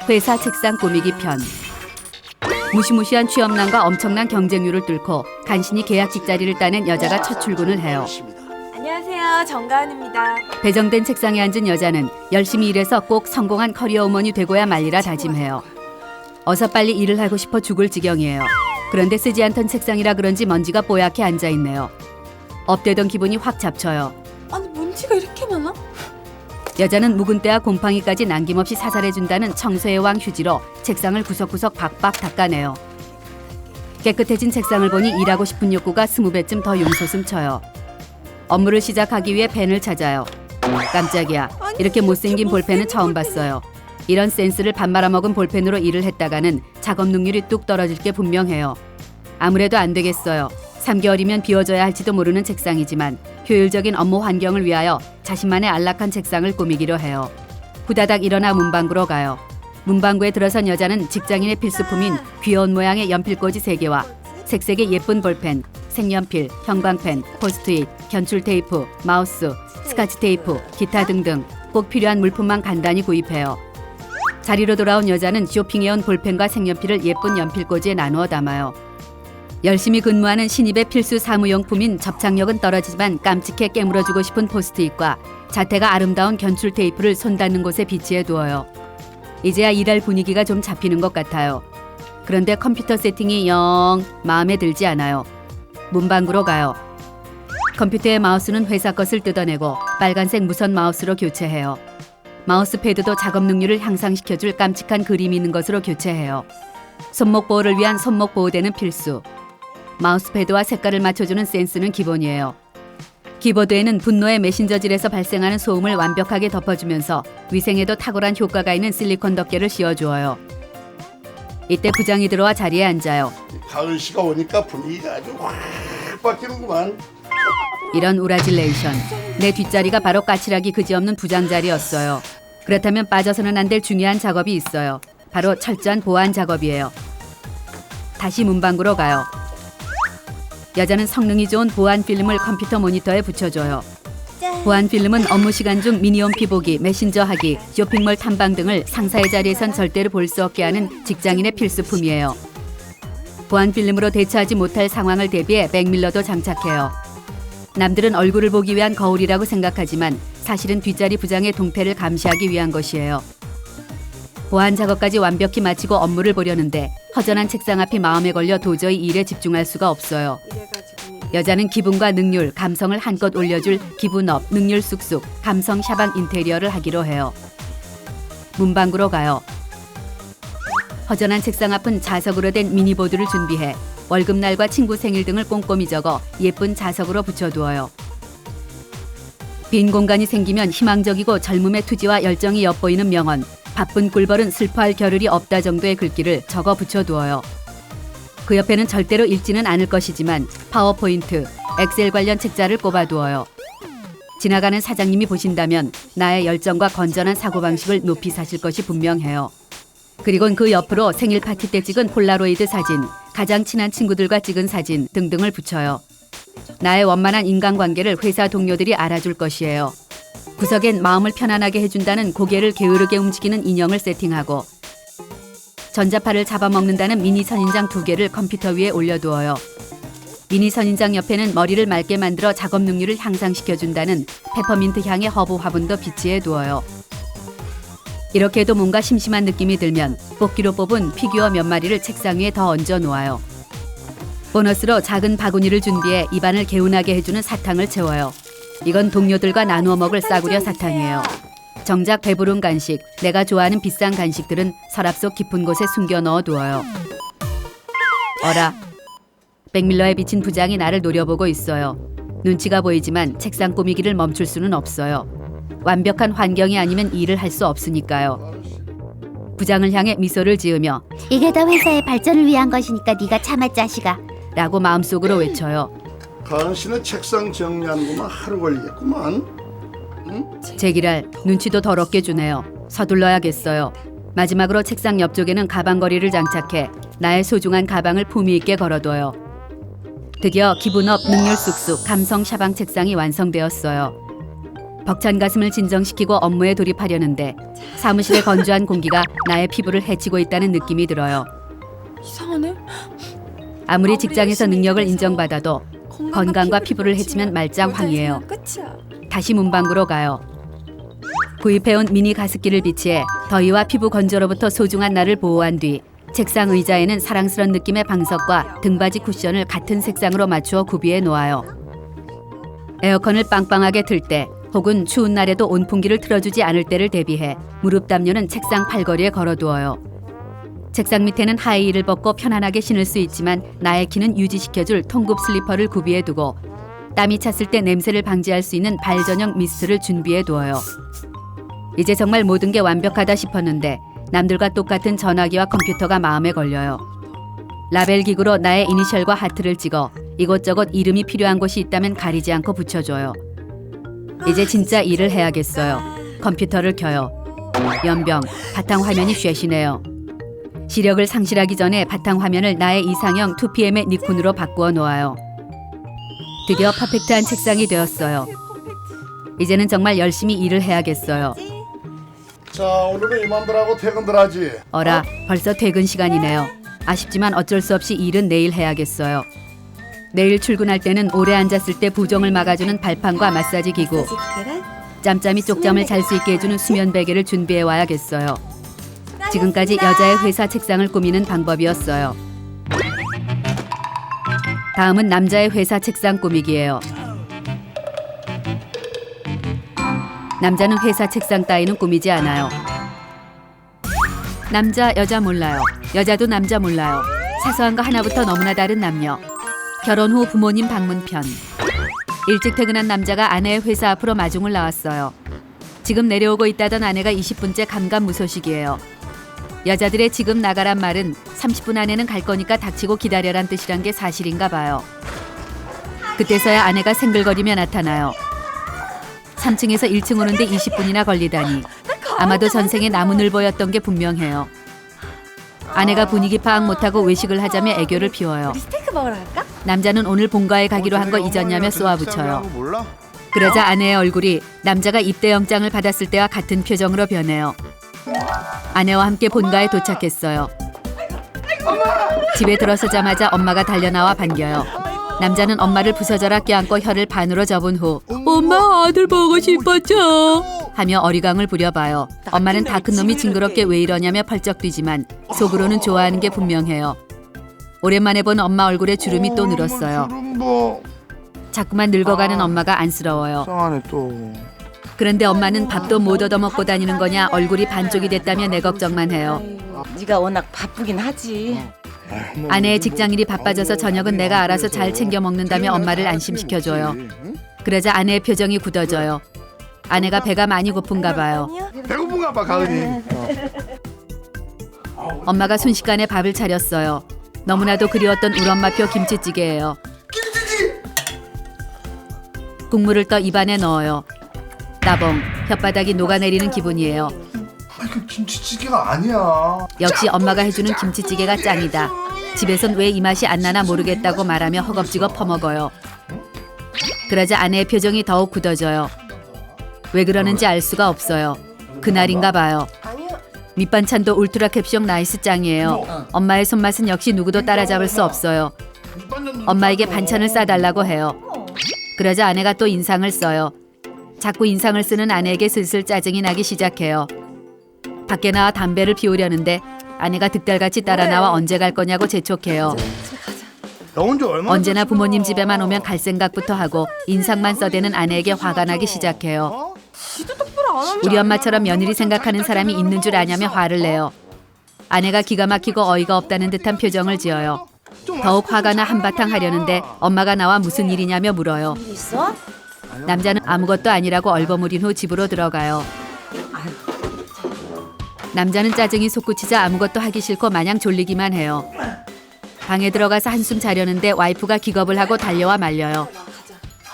회사 책상 꾸미기 편. 무시무시한 취업난과 엄청난 경쟁률을 뚫고 간신히 계약직 자리를 따낸 여자가 첫 출근을 해요. 안녕하세요. 정가은입니다. 배정된 책상에 앉은 여자는 열심히 일해서 꼭 성공한 커리어 우먼이 되고야 말리라 다짐해요. 어서 빨리 일을 하고 싶어 죽을 지경이에요. 그런데 쓰지 않던 책상이라 그런지 먼지가 뽀얗게 앉아있네요. 업되던 기분이 확 잡쳐요. 아니 먼지가 이렇게 많아? 여자는 묵은 때와 곰팡이까지 남김없이 사살해준다는 청소의 왕 휴지로 책상을 구석구석 박박 닦아내요. 깨끗해진 책상을 보니 일하고 싶은 욕구가 20배쯤 더 용솟음 쳐요. 업무를 시작하기 위해 펜을 찾아요. 깜짝이야. 이렇게 못생긴 볼펜은 처음 봤어요. 이런 센스를 밥 말아먹은 볼펜으로 일을 했다가는 작업 능률이 뚝 떨어질 게 분명해요. 아무래도 안 되겠어요. 3개월이면 비워져야 할지도 모르는 책상이지만 효율적인 업무 환경을 위하여 자신만의 안락한 책상을 꾸미기로 해요. 후다닥 일어나 문방구로 가요. 문방구에 들어선 여자는 직장인의 필수품인 귀여운 모양의 연필꽂이 3개와 색색의 예쁜 볼펜, 색연필, 형광펜, 포스트잇, 견출 테이프, 마우스, 스카치 테이프, 기타 등등 꼭 필요한 물품만 간단히 구입해요. 자리로 돌아온 여자는 쇼핑해온 볼펜과 색연필을 예쁜 연필꽂이에 나누어 담아요. 열심히 근무하는 신입의 필수 사무용품인 접착력은 떨어지지만 깜찍해 깨물어주고 싶은 포스트잇과 자태가 아름다운 견출 테이프를 손 닿는 곳에 비치해 두어요. 이제야 일할 분위기가 좀 잡히는 것 같아요. 그런데 컴퓨터 세팅이 영 마음에 들지 않아요. 문방구로 가요. 컴퓨터의 마우스는 회사 것을 뜯어내고 빨간색 무선 마우스로 교체해요. 마우스 패드도 작업 능률을 향상시켜줄 깜찍한 그림이 있는 것으로 교체해요. 손목 보호를 위한 손목 보호대는 필수. 마우스 패드와 색깔을 맞춰주는 센스는 기본이에요. 키보드에는 분노의 메신저질에서 발생하는 소음을 완벽하게 덮어주면서 위생에도 탁월한 효과가 있는 실리콘 덮개를 씌워주어요. 이때 부장이 들어와 자리에 앉아요. 가을 씨가 오니까 분위기가 아주 확 바뀌는구만. 이런 우라질레이션. 내 뒷자리가 바로 까칠하기 그지없는 부장 자리였어요. 그렇다면 빠져서는 안 될 중요한 작업이 있어요. 바로 철저한 보안 작업이에요. 다시 문방구로 가요. 여자는 성능이 좋은 보안 필름을 컴퓨터 모니터에 붙여줘요. 보안 필름은 업무 시간 중 미니홈피 보기, 메신저 하기, 쇼핑몰 탐방 등을 상사의 자리에선 절대로 볼 수 없게 하는 직장인의 필수품이에요. 보안 필름으로 대처하지 못할 상황을 대비해 백밀러도 장착해요. 남들은 얼굴을 보기 위한 거울이라고 생각하지만 사실은 뒷자리 부장의 동태를 감시하기 위한 것이에요. 보안 작업까지 완벽히 마치고 업무를 보려는데 허전한 책상 앞이 마음에 걸려 도저히 일에 집중할 수가 없어요. 여자는 기분과 능률, 감성을 한껏 올려줄 기분업, 능률 쑥쑥, 감성 샤방 인테리어를 하기로 해요. 문방구로 가요. 허전한 책상 앞은 자석으로 된 미니보드를 준비해 월급날과 친구 생일 등을 꼼꼼히 적어 예쁜 자석으로 붙여두어요. 빈 공간이 생기면 희망적이고 젊음의 투지와 열정이 엿보이는 명언, 바쁜 꿀벌은 슬퍼할 겨를이 없다 정도의 글귀를 적어 붙여두어요. 그 옆에는 절대로 읽지는 않을 것이지만 파워포인트, 엑셀 관련 책자를 꼽아두어요. 지나가는 사장님이 보신다면 나의 열정과 건전한 사고방식을 높이 사실 것이 분명해요. 그리곤 그 옆으로 생일 파티 때 찍은 폴라로이드 사진, 가장 친한 친구들과 찍은 사진 등등을 붙여요. 나의 원만한 인간관계를 회사 동료들이 알아줄 것이에요. 구석엔 마음을 편안하게 해준다는 고개를 게으르게 움직이는 인형을 세팅하고 전자파를 잡아먹는다는 미니 선인장 2개를 컴퓨터 위에 올려두어요. 미니 선인장 옆에는 머리를 맑게 만들어 작업 능률을 향상시켜준다는 페퍼민트 향의 허브 화분도 비치해 두어요. 이렇게 해도 뭔가 심심한 느낌이 들면 뽑기로 뽑은 피규어 몇 마리를 책상 위에 더 얹어 놓아요. 보너스로 작은 바구니를 준비해 입안을 개운하게 해주는 사탕을 채워요. 이건 동료들과 나누어 먹을 싸구려 사탕이에요. 정작 배부른 간식, 내가 좋아하는 비싼 간식들은 서랍 속 깊은 곳에 숨겨 넣어 두어요. 어라, 백밀러에 비친 부장이 나를 노려보고 있어요. 눈치가 보이지만 책상 꾸미기를 멈출 수는 없어요. 완벽한 환경이 아니면 일을 할 수 없으니까요. 부장을 향해 미소를 지으며 이게 다 회사의 발전을 위한 것이니까 네가 참아 자식아 라고 마음속으로 외쳐요. 가은 씨는 책상 정리하는 것만 하루 걸리겠구만. 응? 제기랄 눈치도 더럽게 주네요. 서둘러야겠어요. 마지막으로 책상 옆쪽에는 가방걸이를 장착해 나의 소중한 가방을 품위 있게 걸어둬요. 드디어 기분업, 능률 쑥쑥, 감성 샤방 책상이 완성되었어요. 벅찬 가슴을 진정시키고 업무에 돌입하려는데 사무실의 건조한 공기가 나의 피부를 해치고 있다는 느낌이 들어요. 이상하네. 아무리 직장에서 능력을 인정받아도 건강과 피부를 해치면 말짱황이에요. 끝이야. 다시 문방구로 가요. 구입해온 미니 가습기를 비치해 더위와 피부 건조로부터 소중한 나를 보호한 뒤 책상 의자에는 사랑스런 느낌의 방석과 등받이 쿠션을 같은 색상으로 맞추어 구비해 놓아요. 에어컨을 빵빵하게 틀 때 혹은 추운 날에도 온풍기를 틀어주지 않을 때를 대비해 무릎 담요는 책상 팔걸이에 걸어두어요. 책상 밑에는 하이힐을 벗고 편안하게 신을 수 있지만 나의 키는 유지시켜줄 통굽 슬리퍼를 구비해 두고 땀이 찼을 때 냄새를 방지할 수 있는 발 전용 미스트를 준비해 두어요. 이제 정말 모든 게 완벽하다 싶었는데 남들과 똑같은 전화기와 컴퓨터가 마음에 걸려요. 라벨 기구로 나의 이니셜과 하트를 찍어 이곳저곳 이름이 필요한 곳이 있다면 가리지 않고 붙여줘요. 이제 진짜 일을 해야겠어요. 컴퓨터를 켜요. 연병, 바탕화면이 쉐시네요. 시력을 상실하기 전에 바탕화면을 나의 이상형 2PM의 니콘으로 바꾸어 놓아요. 드디어 퍼펙트한 책상이 되었어요. 이제는 정말 열심히 일을 해야겠어요. 자, 오늘은 이만들 하고 퇴근들 하지. 어라, 벌써 퇴근 시간이네요. 아쉽지만 어쩔 수 없이 일은 내일 해야겠어요. 내일 출근할 때는 오래 앉았을 때 부종을 막아주는 발판과 마사지 기구, 짬짬이 쪽잠을 잘 수 있게 해주는 수면 베개를 준비해 와야겠어요. 지금까지 여자의 회사 책상을 꾸미는 방법이었어요. 다음은 남자의 회사 책상 꾸미기예요. 남자는 회사 책상 따위는 꾸미지 않아요. 남자, 여자 몰라요. 여자도 남자 몰라요. 사소한 거 하나부터 너무나 다른 남녀. 결혼 후 부모님 방문편. 일찍 퇴근한 남자가 아내의 회사 앞으로 마중을 나왔어요. 지금 내려오고 있다던 아내가 20분째 감감무소식이에요. 여자들의 지금 나가란 말은 30분 안에는 갈 거니까 닥치고 기다려란 뜻이란 게 사실인가 봐요. 그때서야 아내가 생글거리며 나타나요. 3층에서 1층 오는데 20분이나 걸리다니. 아마도 전생에 나무늘보였던 게 분명해요. 아내가 분위기 파악 못하고 외식을 하자며 애교를 피워요. 우리 스테이크 먹으러 갈까? 남자는 오늘 본가에 가기로 한 거 잊었냐며 쏘아붙여요. 몰라? 그러자 아내의 얼굴이 남자가 입대 영장을 받았을 때와 같은 표정으로 변해요. 아내와 함께 본가에 도착했어요. 집에 들어서자마자 엄마가 달려나와 반겨요. 남자는 엄마를 부서져라 껴안고 혀를 반으로 접은 후 엄마 아들 보고 싶었죠 하며 어리광을 부려봐요. 엄마는 다 큰 놈이 징그럽게 왜 이러냐며 펄쩍 뛰지만 속으로는 좋아하는 게 분명해요. 오랜만에 본 엄마 얼굴에 주름이 또 늘었어요. 자꾸만 늙어가는 엄마가 안쓰러워요. 이상하네 또. 그런데 엄마는 밥도 못 얻어먹고 다니는 거냐 얼굴이 반쪽이 됐다며 내 걱정만 해요. 네가 워낙 바쁘긴 하지. 아내의 직장일이 바빠져서 저녁은 내가 알아서 잘 챙겨 먹는다며 엄마를 안심시켜줘요. 그러자 아내의 표정이 굳어져요. 아내가 배가 많이 고픈가 봐요. 배고픈가 봐 가은이. 엄마가 순식간에 밥을 차렸어요. 너무나도 그리웠던 우리 엄마표 김치찌개예요. 국물을 떠 입안에 넣어요. 따봉, 혓바닥이 녹아내리는 기분이에요. 그 김치찌개가 아니야. 역시 엄마가 해주는 김치찌개가 짱이다. 집에선 왜 이 맛이 안 나나 모르겠다고 말하며 허겁지겁 퍼먹어요. 그러자 아내의 표정이 더욱 굳어져요. 왜 그러는지 알 수가 없어요. 그날인가 봐요. 밑반찬도 울트라 캡숑 나이스 짱이에요. 엄마의 손맛은 역시 누구도 따라잡을 수 없어요. 엄마에게 반찬을 싸달라고 해요. 그러자 아내가 또 인상을 써요. 자꾸 인상을 쓰는 아내에게 슬슬 짜증이 나기 시작해요. 밖에 나와 담배를 피우려는데 아내가 득달같이 따라 나와 언제 갈 거냐고 재촉해요. 너 혼자 얼마나 언제나 부모님 집에만 오면 갈 생각부터 하고 인상만 써대는 아내에게 화가 나기 시작해요. 우리 엄마처럼 며느리 생각하는 사람이 있는 줄 아냐며 화를 내요. 아내가 기가 막히고 어이가 없다는 듯한 표정을 지어요. 더욱 화가 나 한바탕 하려는데 엄마가 나와 무슨 일이냐며 물어요. 있어? 남자는 아무것도 아니라고 얼버무린 후 집으로 들어가요. 남자는 짜증이 솟구치자 아무것도 하기 싫고 마냥 졸리기만 해요. 방에 들어가서 한숨 자려는데 와이프가 기겁을 하고 달려와 말려요.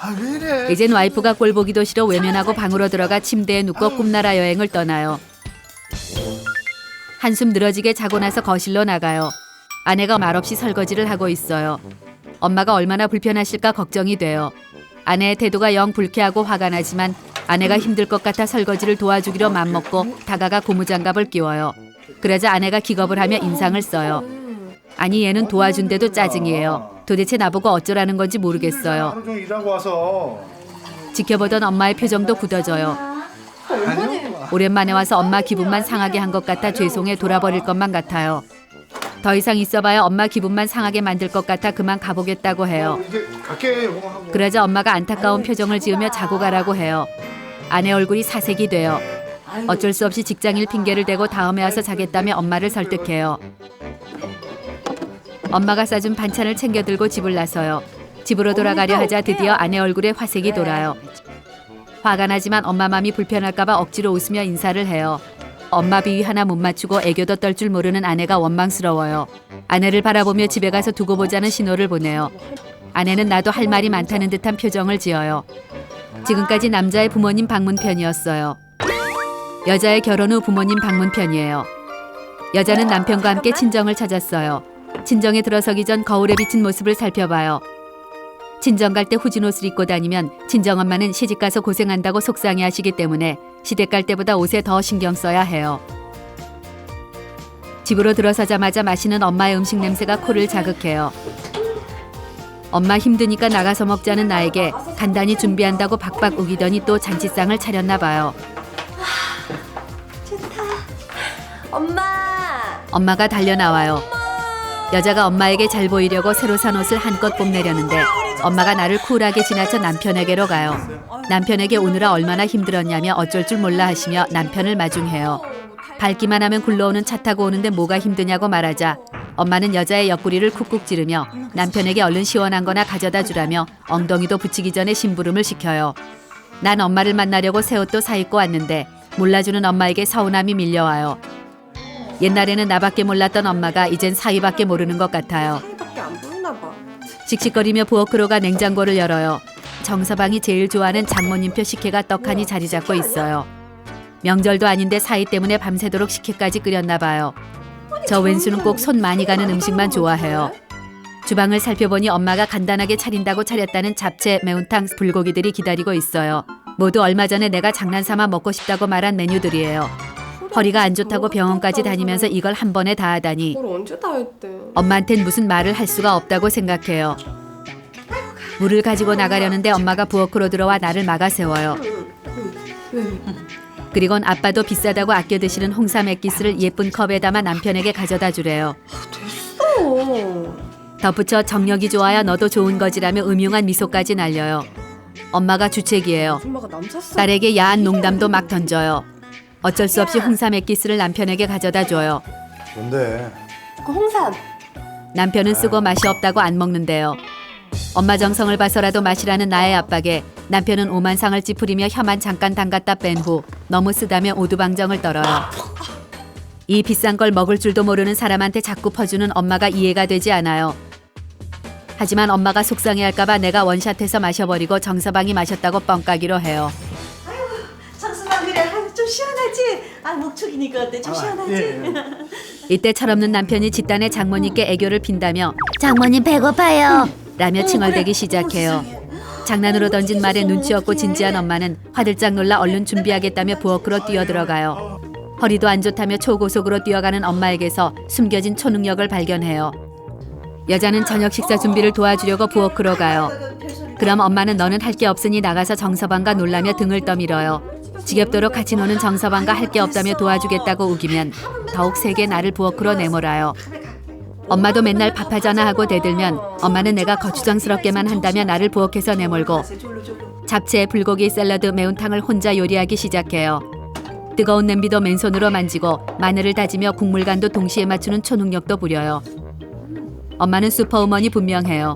아, 왜 이래? 이젠 와이프가 꼴 보기도 싫어 외면하고 방으로 들어가 침대에 눕고 꿈나라 여행을 떠나요. 한숨 늘어지게 자고 나서 거실로 나가요. 아내가 말없이 설거지를 하고 있어요. 엄마가 얼마나 불편하실까 걱정이 돼요. 아내의 태도가 영 불쾌하고 화가 나지만 아내가 힘들 것 같아 설거지를 도와주기로 맘먹고 다가가 고무장갑을 끼워요. 그러자 아내가 기겁을 하며 인상을 써요. 아니 얘는 도와준데도 짜증이에요. 도대체 나보고 어쩌라는 건지 모르겠어요. 하루 종일 일하고 와서. 지켜보던 엄마의 표정도 굳어져요. 아니요. 오랜만에 와서 엄마 기분만 상하게 한 것 같아 죄송해 돌아버릴 것만 같아요. 더 이상 있어봐야 엄마 기분만 상하게 만들 것 같아 그만 가보겠다고 해요. 이제 갈게. 이거 하고. 그러자 엄마가 안타까운 표정을 지으며 자고 가라고 해요. 아내 얼굴이 사색이 돼요. 어쩔 수 없이 직장일 핑계를 대고 다음에 와서 자겠다며 엄마를 설득해요. 엄마가 싸준 반찬을 챙겨 들고 집을 나서요. 집으로 돌아가려 하자 드디어 아내 얼굴에 화색이 돌아요. 화가 나지만 엄마 맘이 불편할까 봐 억지로 웃으며 인사를 해요. 엄마 비위 하나 못 맞추고 애교도 떨 줄 모르는 아내가 원망스러워요. 아내를 바라보며 집에 가서 두고 보자는 신호를 보내요. 아내는 나도 할 말이 많다는 듯한 표정을 지어요. 지금까지 남자의 부모님 방문 편이었어요. 여자의 결혼 후 부모님 방문 편이에요. 여자는 남편과 함께 친정을 찾았어요. 친정에 들어서기 전 거울에 비친 모습을 살펴봐요. 친정 갈 때 후진 옷을 입고 다니면 친정엄마는 시집가서 고생한다고 속상해하시기 때문에 시댁 갈 때보다 옷에 더 신경 써야 해요. 집으로 들어서자마자 마시는 엄마의 음식 냄새가 코를 자극해요. 엄마 힘드니까 나가서 먹자는 나에게 간단히 준비한다고 박박 우기더니 또 잔치상을 차렸나 봐요. 엄마. 엄마가 달려나와요. 여자가 엄마에게 잘 보이려고 새로 산 옷을 한껏 뽐내려는데 엄마가 나를 쿨하게 지나쳐 남편에게로 가요. 남편에게 오느라 얼마나 힘들었냐며 어쩔 줄 몰라 하시며 남편을 마중해요. 밟기만 하면 굴러오는 차 타고 오는데 뭐가 힘드냐고 말하자 엄마는 여자의 옆구리를 쿡쿡 찌르며 남편에게 얼른 시원한 거나 가져다 주라며 엉덩이도 붙이기 전에 심부름을 시켜요. 난 엄마를 만나려고 새 옷도 사입고 왔는데 몰라주는 엄마에게 서운함이 밀려와요. 옛날에는 나밖에 몰랐던 엄마가 이젠 사위밖에 모르는 것 같아요. 밖에 안 보이나 봐. 씩씩거리며 부엌으로가 냉장고를 열어요. 정서방이 제일 좋아하는 장모님표 식혜가 떡하니 자리 잡고 있어요. 명절도 아닌데 사위 때문에 밤새도록 식혜까지 끓였나 봐요. 저 왼수는 꼭 손 많이 가는 음식만 좋아해요. 주방을 살펴보니 엄마가 간단하게 차린다고 차렸다는 잡채, 매운탕, 불고기들이 기다리고 있어요. 모두 얼마 전에 내가 장난삼아 먹고 싶다고 말한 메뉴들이에요. 허리가 안 좋다고 병원까지 다니면서 이걸 한 번에 다 하다니 뭘 언제 다 했대. 엄마한텐 무슨 말을 할 수가 없다고 생각해요. 물을 가지고 나가려는데 엄마가 부엌으로 들어와 나를 막아 세워요. 그리곤 아빠도 비싸다고 아껴 드시는 홍삼 액기스를 예쁜 컵에 담아 남편에게 가져다 주래요. 덧붙여 정력이 좋아야 너도 좋은 거지라며 음흉한 미소까지 날려요. 엄마가 주책이에요. 엄마가 남 샀어. 딸에게 야한 농담도 막 던져요. 어쩔 수 없이 홍삼 액기스를 남편에게 가져다 줘요. 뭔데? 그 홍삼. 남편은 쓰고 맛이 없다고 안 먹는데요. 엄마 정성을 봐서라도 마시라는 나의 압박에 남편은 오만상을 찌푸리며 혀만 잠깐 담갔다 뺀 후 너무 쓰다며 오두방정을 떨어요. 이 비싼 걸 먹을 줄도 모르는 사람한테 자꾸 퍼주는 엄마가 이해가 되지 않아요. 하지만 엄마가 속상해할까 봐 내가 원샷해서 마셔버리고 정서방이 마셨다고 뻥까기로 해요. 정수방 그래 좀 시원하지? 아 목촉이니까 어때? 좀 시원하지? 이때 철없는 남편이 집단의 장모님께 애교를 핀다며 장모님 배고파요. 라며 칭얼대기 시작해요. 장난으로 던진 말에 눈치 없고 진지한 엄마는 화들짝 놀라 얼른 준비하겠다며 부엌으로 뛰어들어가요. 허리도 안 좋다며 초고속으로 뛰어가는 엄마에게서 숨겨진 초능력을 발견해요. 여자는 저녁 식사 준비를 도와주려고 부엌으로 가요. 그럼 엄마는 너는 할 게 없으니 나가서 정서방과 놀라며 등을 떠밀어요. 지겹도록 같이 노는 정서방과 할 게 없다며 도와주겠다고 우기면 더욱 세게 나를 부엌으로 내몰아요. 엄마도 맨날 밥하잖아 하고 대들면 엄마는 내가 거추장스럽게만 한다며 나를 부엌에서 내몰고 잡채, 불고기, 샐러드, 매운탕을 혼자 요리하기 시작해요. 뜨거운 냄비도 맨손으로 만지고 마늘을 다지며 국물간도 동시에 맞추는 초능력도 부려요. 엄마는 슈퍼우먼이 분명해요.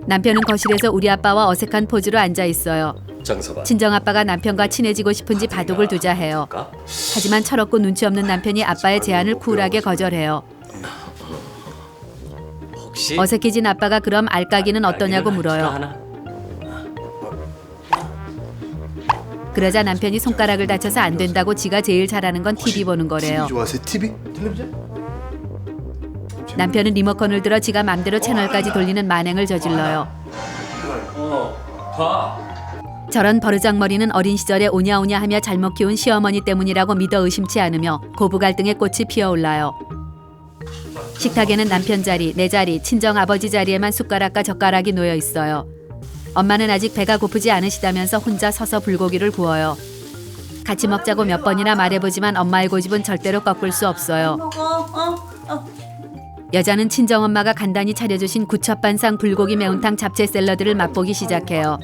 남편은 거실에서 우리 아빠와 어색한 포즈로 앉아 있어요. 장서방. 친정아빠가 남편과 친해지고 싶은지 바둑을 두자 해요. 하지만 철없고 눈치 없는 남편이 아빠의 제안을 쿨하게 거절해요. 혹시 어색해진 아빠가 그럼 알까기는 어떠냐고 물어요. 하나? 그러자 남편이 손가락을 다쳐서 안 된다고 지가 제일 잘하는 건 TV 보는 거래요. TV 좋아하세요? TV? 텔레비전? 남편은 리모컨을 들어 지가 맘대로 채널까지 돌리는 만행을 저질러요. 봐. 저런 버르장머리는 어린 시절에 오냐오냐 하며 잘못 키운 시어머니 때문이라고 믿어 의심치 않으며 고부 갈등의 꽃이 피어올라요. 식탁에는 남편 자리, 내 자리, 친정 아버지 자리에만 숟가락과 젓가락이 놓여 있어요. 엄마는 아직 배가 고프지 않으시다면서 혼자 서서 불고기를 구워요. 같이 먹자고 몇 번이나 말해보지만 엄마의 고집은 절대로 꺾을 수 없어요. 먹어. 여자는 친정엄마가 간단히 차려주신 구첩반상 불고기 매운탕 잡채 샐러드를 맛보기 시작해요.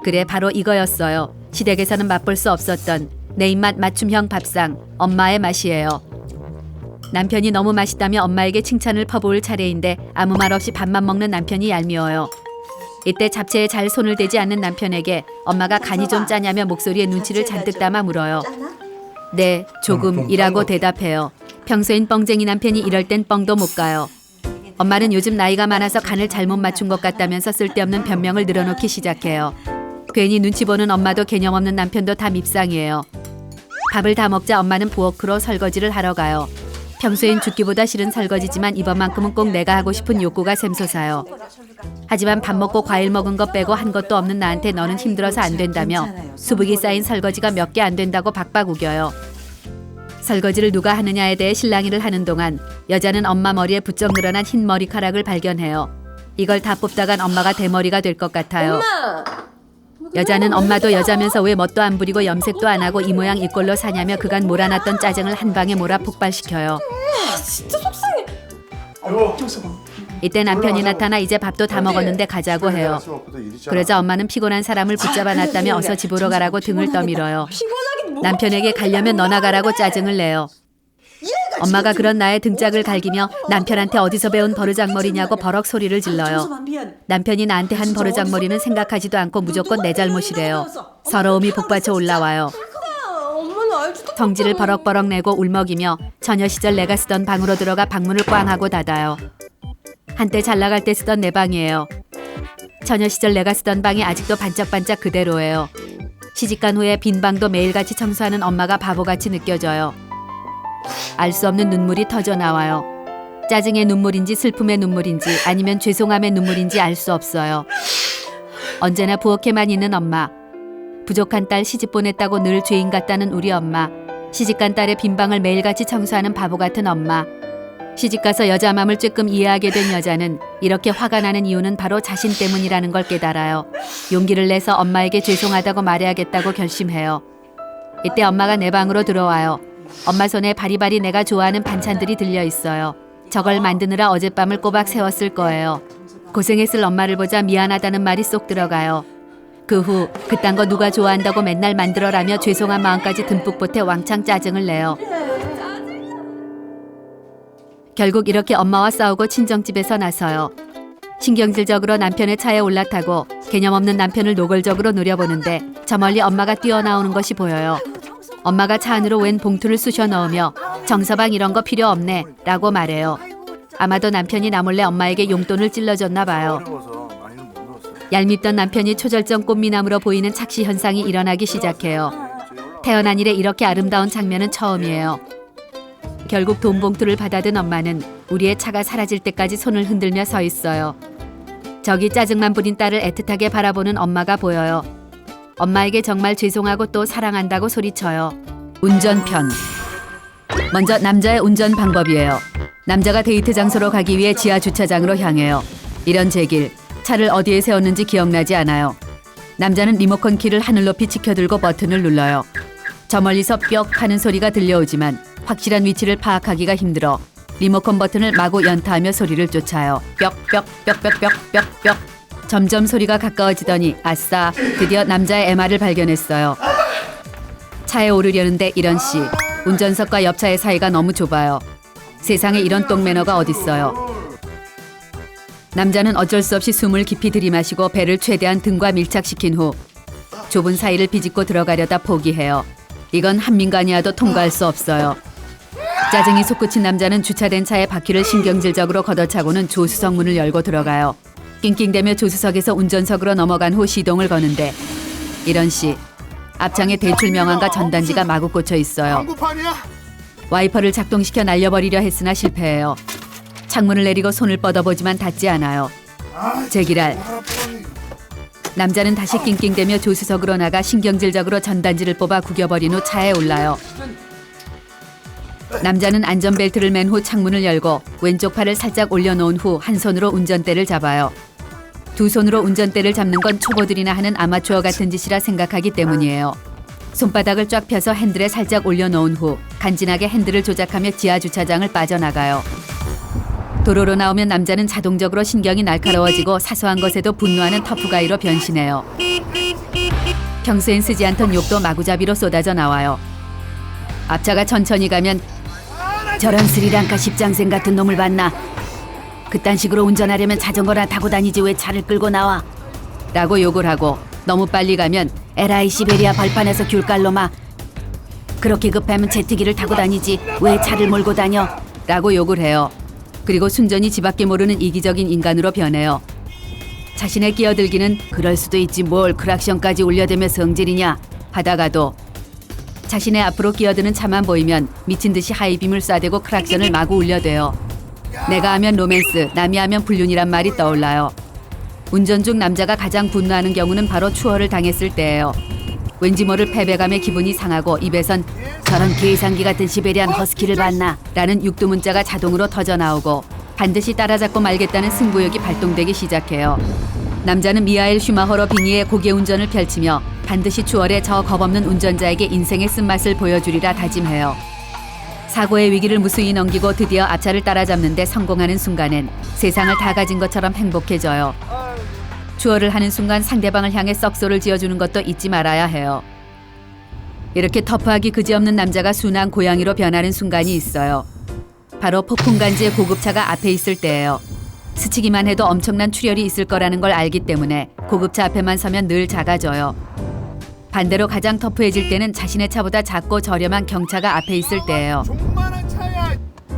그래 바로 이거였어요. 시댁에서는 맛볼 수 없었던 내 입맛 맞춤형 밥상, 엄마의 맛이에요. 남편이 너무 맛있다며 엄마에게 칭찬을 퍼부을 차례인데 아무 말 없이 밥만 먹는 남편이 얄미워요. 이때 잡채에 잘 손을 대지 않는 남편에게 엄마가 간이 좀 짜냐며 목소리에 눈치를 잔뜩 담아 물어요. 짠나? 네, 조금이라고 대답해요. 평소엔 뻥쟁이 남편이 이럴 땐 뻥도 못 가요. 엄마는 요즘 나이가 많아서 간을 잘못 맞춘 것 같다면서 쓸데없는 변명을 늘어놓기 시작해요. 괜히 눈치 보는 엄마도 개념 없는 남편도 다 밉상이에요. 밥을 다 먹자 엄마는 부엌으로 설거지를 하러 가요. 평소엔 죽기보다 싫은 설거지지만 이번만큼은 꼭 내가 하고 싶은 욕구가 샘솟아요. 하지만 밥 먹고 과일 먹은 것 빼고 한 것도 없는 나한테 너는 힘들어서 안 된다며 수북이 쌓인 설거지가 몇 개 안 된다고 박박 우겨요. 설거지를 누가 하느냐에 대해 실랑이를 하는 동안 여자는 엄마 머리에 부쩍 늘어난 흰 머리카락을 발견해요. 이걸 다 뽑다간 엄마가 대머리가 될 것 같아요. 엄마. 여자는 엄마도 여자면서 왜 멋도 안 부리고 염색도 안 하고 이 모양 이 꼴로 사냐며 그간 몰아놨던 짜증을 한 방에 몰아 폭발시켜요. 진짜 속상해. 이때 남편이 나타나 이제 밥도 다 먹었는데 가자고 해요. 그러자 엄마는 피곤한 사람을 붙잡아 놨다며 어서 집으로 가라고 등을 떠밀어요. 피곤하긴 뭐. 남편에게 가려면 너나 가라고 짜증을 내요. 엄마가 그런 나의 등짝을 갈기며 남편한테 어디서 배운 버르장머리냐고 버럭 소리를 질러요. 정수만 미안. 남편이 나한테 한 버르장머리는 생각하지도 않고 무조건 내 잘못이래요. 서러움이 복받쳐 올라와요. 엄마는 알지도 성질을 버럭버럭 내고 울먹이며 처녀 시절 내가 쓰던 방으로 들어가 방문을 꽝 하고 닫아요. 한때 잘 나갈 때 쓰던 내 방이에요. 처녀 시절 내가 쓰던 방이 아직도 반짝반짝 그대로예요. 시집간 후에 빈 방도 매일같이 청소하는 엄마가 바보같이 느껴져요. 알 수 없는 눈물이 터져 나와요. 짜증의 눈물인지 슬픔의 눈물인지 아니면 죄송함의 눈물인지 알 수 없어요. 언제나 부엌에만 있는 엄마. 부족한 딸 시집 보냈다고 늘 죄인 같다는 우리 엄마. 시집간 딸의 빈 방을 매일같이 청소하는 바보 같은 엄마. 시집가서 여자 맘을 쬐끔 이해하게 된 여자는 이렇게 화가 나는 이유는 바로 자신 때문이라는 걸 깨달아요. 용기를 내서 엄마에게 죄송하다고 말해야겠다고 결심해요. 이때 엄마가 내 방으로 들어와요. 엄마 손에 바리바리 내가 좋아하는 반찬들이 들려 있어요. 저걸 만드느라 어젯밤을 꼬박 새웠을 거예요. 고생했을 엄마를 보자 미안하다는 말이 쏙 들어가요. 그 후 그딴 거 누가 좋아한다고 맨날 만들어라며 죄송한 마음까지 듬뿍 보태 왕창 짜증을 내요. 결국 이렇게 엄마와 싸우고 친정집에서 나서요. 신경질적으로 남편의 차에 올라타고 개념 없는 남편을 노골적으로 노려보는데 저 멀리 엄마가 뛰어나오는 것이 보여요. 엄마가 차 안으로 웬 봉투를 쑤셔 넣으며 정서방 이런 거 필요 없네 라고 말해요. 아마도 남편이 나 몰래 엄마에게 용돈을 찔러줬나 봐요. 얄밉던 남편이 초절정 꽃미남으로 보이는 착시 현상이 일어나기 시작해요. 태어난 이래 이렇게 아름다운 장면은 처음이에요. 결국 돈 봉투를 받아든 엄마는 우리의 차가 사라질 때까지 손을 흔들며 서 있어요. 저기 짜증만 부린 딸을 애틋하게 바라보는 엄마가 보여요. 엄마에게 정말 죄송하고 또 사랑한다고 소리쳐요. 운전편. 먼저 남자의 운전 방법이에요. 남자가 데이트 장소로 가기 위해 지하 주차장으로 향해요. 이런 제길, 차를 어디에 세웠는지 기억나지 않아요. 남자는 리모컨 키를 하늘 높이 치켜들고 버튼을 눌러요. 저 멀리서 뿅 하는 소리가 들려오지만 확실한 위치를 파악하기가 힘들어 리모컨 버튼을 마구 연타하며 소리를 쫓아요. 뿅뿅뿅뿅뿅뿅뿅. 점점 소리가 가까워지더니 아싸, 드디어 남자의 MR을 발견했어요. 차에 오르려는데 이런 씨, 운전석과 옆차의 사이가 너무 좁아요. 세상에 이런 똥매너가 어딨어요. 남자는 어쩔 수 없이 숨을 깊이 들이마시고 배를 최대한 등과 밀착시킨 후 좁은 사이를 비집고 들어가려다 포기해요. 이건 한민간이와도 통과할 수 없어요. 짜증이 솟구친 남자는 주차된 차의 바퀴를 신경질적으로 걷어차고는 조수석 문을 열고 들어가요. 낑낑대며 조수석에서 운전석으로 넘어간 후 시동을 거는데 이런 씨, 앞창에 대출 명함과 전단지가 마구 꽂혀 있어요. 한국판이야? 와이퍼를 작동시켜 날려버리려 했으나 실패해요. 창문을 내리고 손을 뻗어보지만 닿지 않아요. 제기랄. 남자는 다시 낑낑대며 조수석으로 나가 신경질적으로 전단지를 뽑아 구겨버린 후 차에 올라요. 남자는 안전벨트를 맨 후 창문을 열고 왼쪽 팔을 살짝 올려놓은 후 한 손으로 운전대를 잡아요. 두 손으로 운전대를 잡는 건 초보들이나 하는 아마추어 같은 짓이라 생각하기 때문이에요. 손바닥을 쫙 펴서 핸들에 살짝 올려놓은 후 간지나게 핸들을 조작하며 지하 주차장을 빠져나가요. 도로로 나오면 남자는 자동적으로 신경이 날카로워지고 사소한 것에도 분노하는 터프가이로 변신해요. 평소엔 쓰지 않던 욕도 마구잡이로 쏟아져 나와요. 앞차가 천천히 가면 저런 스리랑카 십장생 같은 놈을 봤나? 그딴 식으로 운전하려면 자전거나 타고 다니지 왜 차를 끌고 나와? 라고 욕을 하고 너무 빨리 가면 에라이 시베리아 벌판에서 귤깔놈아 그렇게 급하면 제트기를 타고 다니지 왜 차를 몰고 다녀? 라고 욕을 해요. 그리고 순전히 지밖에 모르는 이기적인 인간으로 변해요. 자신의 끼어들기는 그럴 수도 있지 뭘 크락션까지 울려대며 성질이냐 하다가도 자신의 앞으로 끼어드는 차만 보이면 미친 듯이 하이빔을 쏴대고 크락션을 마구 울려대요. 내가 하면 로맨스, 남이 하면 불륜이란 말이 떠올라요. 운전 중 남자가 가장 분노하는 경우는 바로 추월을 당했을 때예요. 왠지 모를 패배감에 기분이 상하고 입에선 저런 계산기 같은 시베리안 허스키를 봤나? 라는 육두문자가 자동으로 터져나오고 반드시 따라잡고 말겠다는 승부욕이 발동되기 시작해요. 남자는 미하엘 슈마허러 빙의의 고개 운전을 펼치며 반드시 추월해 저 겁없는 운전자에게 인생의 쓴맛을 보여주리라 다짐해요. 사고의 위기를 무수히 넘기고 드디어 앞차를 따라잡는데 성공하는 순간엔 세상을 다 가진 것처럼 행복해져요. 추월을 하는 순간 상대방을 향해 썩소를 지어주는 것도 잊지 말아야 해요. 이렇게 터프하기 그지없는 남자가 순한 고양이로 변하는 순간이 있어요. 바로 폭풍간지의 고급차가 앞에 있을 때예요. 스치기만 해도 엄청난 출혈이 있을 거라는 걸 알기 때문에 고급차 앞에만 서면 늘 작아져요. 반대로 가장 터프해질 때는 자신의 차보다 작고 저렴한 경차가 앞에 있을 때예요.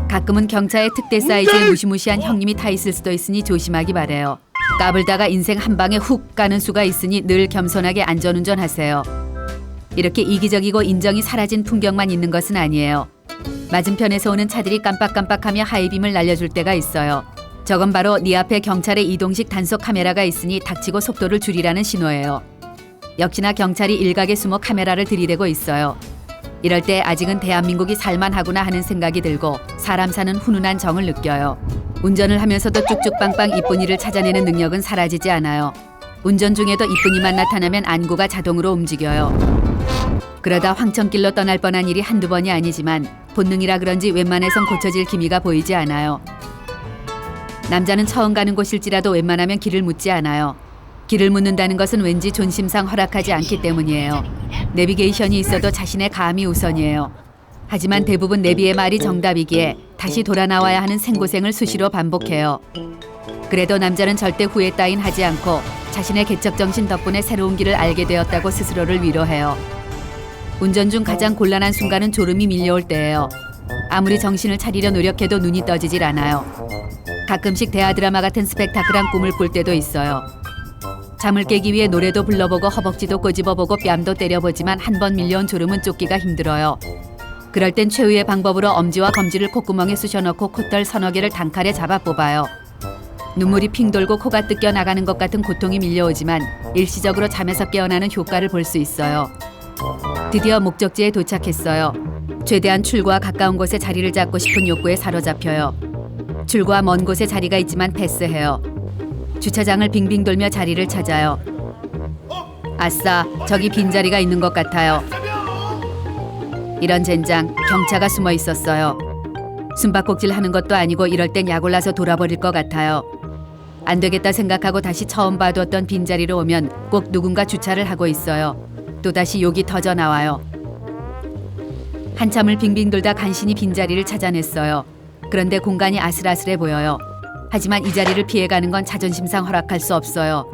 가끔은 경차에 특대 사이즈의 무시무시한 형님이 타 있을 수도 있으니 조심하기 바래요. 까불다가 인생 한 방에 훅 가는 수가 있으니 늘 겸손하게 안전운전하세요. 이렇게 이기적이고 인정이 사라진 풍경만 있는 것은 아니에요. 맞은편에서 오는 차들이 깜빡깜빡하며 하이빔을 날려줄 때가 있어요. 저건 바로 네 앞에 경찰의 이동식 단속 카메라가 있으니 닥치고 속도를 줄이라는 신호예요. 역시나 경찰이 일각에 숨어 카메라를 들이대고 있어요. 이럴 때 아직은 대한민국이 살만하구나 하는 생각이 들고 사람 사는 훈훈한 정을 느껴요. 운전을 하면서도 쭉쭉빵빵 이쁜이를 찾아내는 능력은 사라지지 않아요. 운전 중에도 이쁜이만 나타나면 안구가 자동으로 움직여요. 그러다 황천길로 떠날 뻔한 일이 한두 번이 아니지만 본능이라 그런지 웬만해선 고쳐질 기미가 보이지 않아요. 남자는 처음 가는 곳일지라도 웬만하면 길을 묻지 않아요. 길을 묻는다는 것은 왠지 존심상 허락하지 않기 때문이에요. 내비게이션이 있어도 자신의 감이 우선이에요. 하지만 대부분 내비의 말이 정답이기에 다시 돌아 나와야 하는 생고생을 수시로 반복해요. 그래도 남자는 절대 후회 따윈 하지 않고 자신의 개척정신 덕분에 새로운 길을 알게 되었다고 스스로를 위로해요. 운전 중 가장 곤란한 순간은 졸음이 밀려올 때예요. 아무리 정신을 차리려 노력해도 눈이 떠지질 않아요. 가끔씩 대하 드라마 같은 스펙타클한 꿈을 꿀 때도 있어요. 잠을 깨기 위해 노래도 불러보고 허벅지도 꼬집어보고 뺨도 때려보지만 한 번 밀려온 졸음은 쫓기가 힘들어요. 그럴 땐 최후의 방법으로 엄지와 검지를 콧구멍에 쑤셔넣고 콧털 서너 개를 단칼에 잡아 뽑아요. 눈물이 핑 돌고 코가 뜯겨 나가는 것 같은 고통이 밀려오지만 일시적으로 잠에서 깨어나는 효과를 볼 수 있어요. 드디어 목적지에 도착했어요. 최대한 출구와 가까운 곳에 자리를 잡고 싶은 욕구에 사로잡혀요. 출구와 먼 곳에 자리가 있지만 패스해요. 주차장을 빙빙 돌며 자리를 찾아요. 아싸, 저기 빈자리가 있는 것 같아요. 이런 젠장, 경차가 숨어 있었어요. 숨바꼭질 하는 것도 아니고 이럴 땐 약올라서 돌아버릴 것 같아요. 안 되겠다 생각하고 다시 처음 봐두었던 빈자리로 오면 꼭 누군가 주차를 하고 있어요. 또다시 욕이 터져 나와요. 한참을 빙빙 돌다 간신히 빈자리를 찾아냈어요. 그런데 공간이 아슬아슬해 보여요. 하지만 이 자리를 피해가는 건 자존심상 허락할 수 없어요.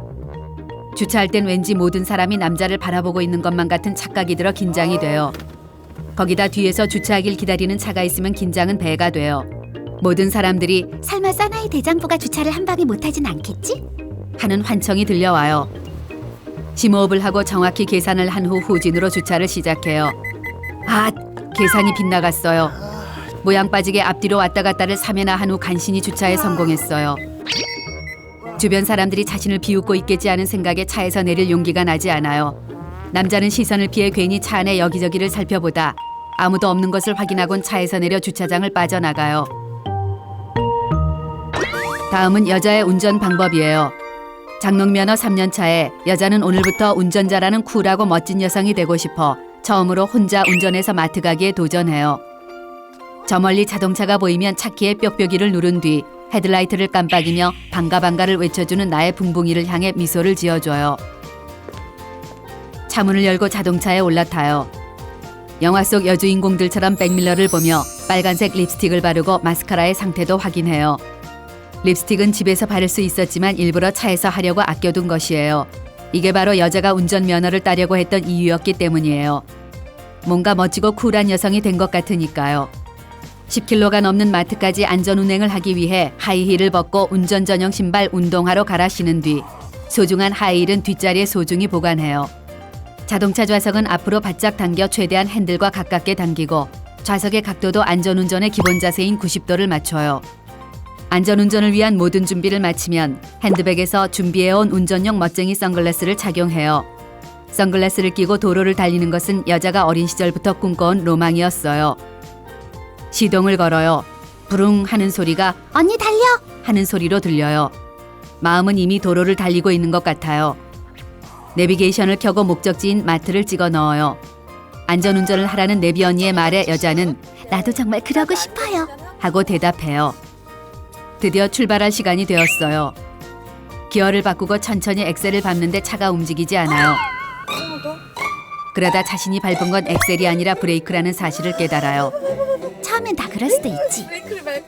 주차할 땐 왠지 모든 사람이 남자를 바라보고 있는 것만 같은 착각이 들어 긴장이 돼요. 거기다 뒤에서 주차하길 기다리는 차가 있으면 긴장은 배가 돼요. 모든 사람들이 설마 사나이 대장부가 주차를 한 방에 못하진 않겠지? 하는 환청이 들려와요. 심호흡을 하고 정확히 계산을 한 후 후진으로 주차를 시작해요. 아, 계산이 빗나갔어요. 모양 빠지게 앞뒤로 왔다 갔다를 3회나 한 후 간신히 주차에 성공했어요. 주변 사람들이 자신을 비웃고 있겠지 하는 생각에 차에서 내릴 용기가 나지 않아요. 남자는 시선을 피해 괜히 차 안에 여기저기를 살펴보다 아무도 없는 것을 확인하곤 차에서 내려 주차장을 빠져나가요. 다음은 여자의 운전 방법이에요. 장롱면허 3년 차에 여자는 오늘부터 운전자라는 쿨하고 멋진 여성이 되고 싶어 처음으로 혼자 운전해서 마트 가기에 도전해요. 저 멀리 자동차가 보이면 차키의 뾱뾱이를 누른 뒤 헤드라이트를 깜빡이며 반가반가를 외쳐주는 나의 붕붕이를 향해 미소를 지어줘요. 차문을 열고 자동차에 올라타요. 영화 속 여주인공들처럼 백밀러를 보며 빨간색 립스틱을 바르고 마스카라의 상태도 확인해요. 립스틱은 집에서 바를 수 있었지만 일부러 차에서 하려고 아껴둔 것이에요. 이게 바로 여자가 운전면허를 따려고 했던 이유였기 때문이에요. 뭔가 멋지고 쿨한 여성이 된 것 같으니까요. 10km가 넘는 마트까지 안전운행을 하기 위해 하이힐을 벗고 운전 전용 신발 운동화로 갈아 신은 뒤 소중한 하이힐은 뒷자리에 소중히 보관해요. 자동차 좌석은 앞으로 바짝 당겨 최대한 핸들과 가깝게 당기고 좌석의 각도도 안전운전의 기본 자세인 90도를 맞춰요. 안전운전을 위한 모든 준비를 마치면 핸드백에서 준비해온 운전용 멋쟁이 선글라스를 착용해요. 선글라스를 끼고 도로를 달리는 것은 여자가 어린 시절부터 꿈꿔온 로망이었어요. 시동을 걸어요. 부릉 하는 소리가 언니 달려. 하는 소리로 들려요. 마음은 이미 도로를 달리고 있는 것 같아요. 내비게이션을 켜고 목적지인 마트를 찍어 넣어요. 안전운전을 하라는 내비 언니의 말에 여자는 나도 정말 그러고 싶어요. 하고 대답해요. 드디어 출발할 시간이 되었어요. 기어를 바꾸고 천천히 엑셀을 밟는데 차가 움직이지 않아요. 그러다 자신이 밟은 건 엑셀이 아니라 브레이크라는 사실을 깨달아요. 처음엔 다 그럴 수도 있지.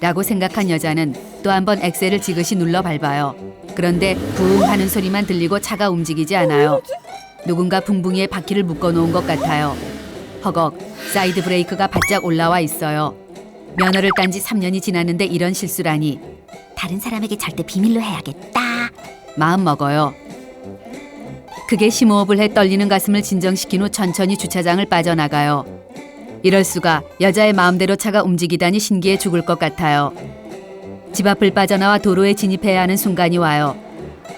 라고 생각한 여자는 또 한 번 엑셀을 지그시 눌러 밟아요. 그런데 부웅 하는 소리만 들리고 차가 움직이지 않아요. 누군가 붕붕이에 바퀴를 묶어놓은 것 같아요. 허걱, 사이드 브레이크가 바짝 올라와 있어요. 면허를 딴 지 3년이 지났는데 이런 실수라니. 다른 사람에게 절대 비밀로 해야겠다. 마음 먹어요. 크게 심호흡을 해 떨리는 가슴을 진정시킨 후 천천히 주차장을 빠져나가요. 이럴 수가. 여자의 마음대로 차가 움직이다니 신기해 죽을 것 같아요. 집 앞을 빠져나와 도로에 진입해야 하는 순간이 와요.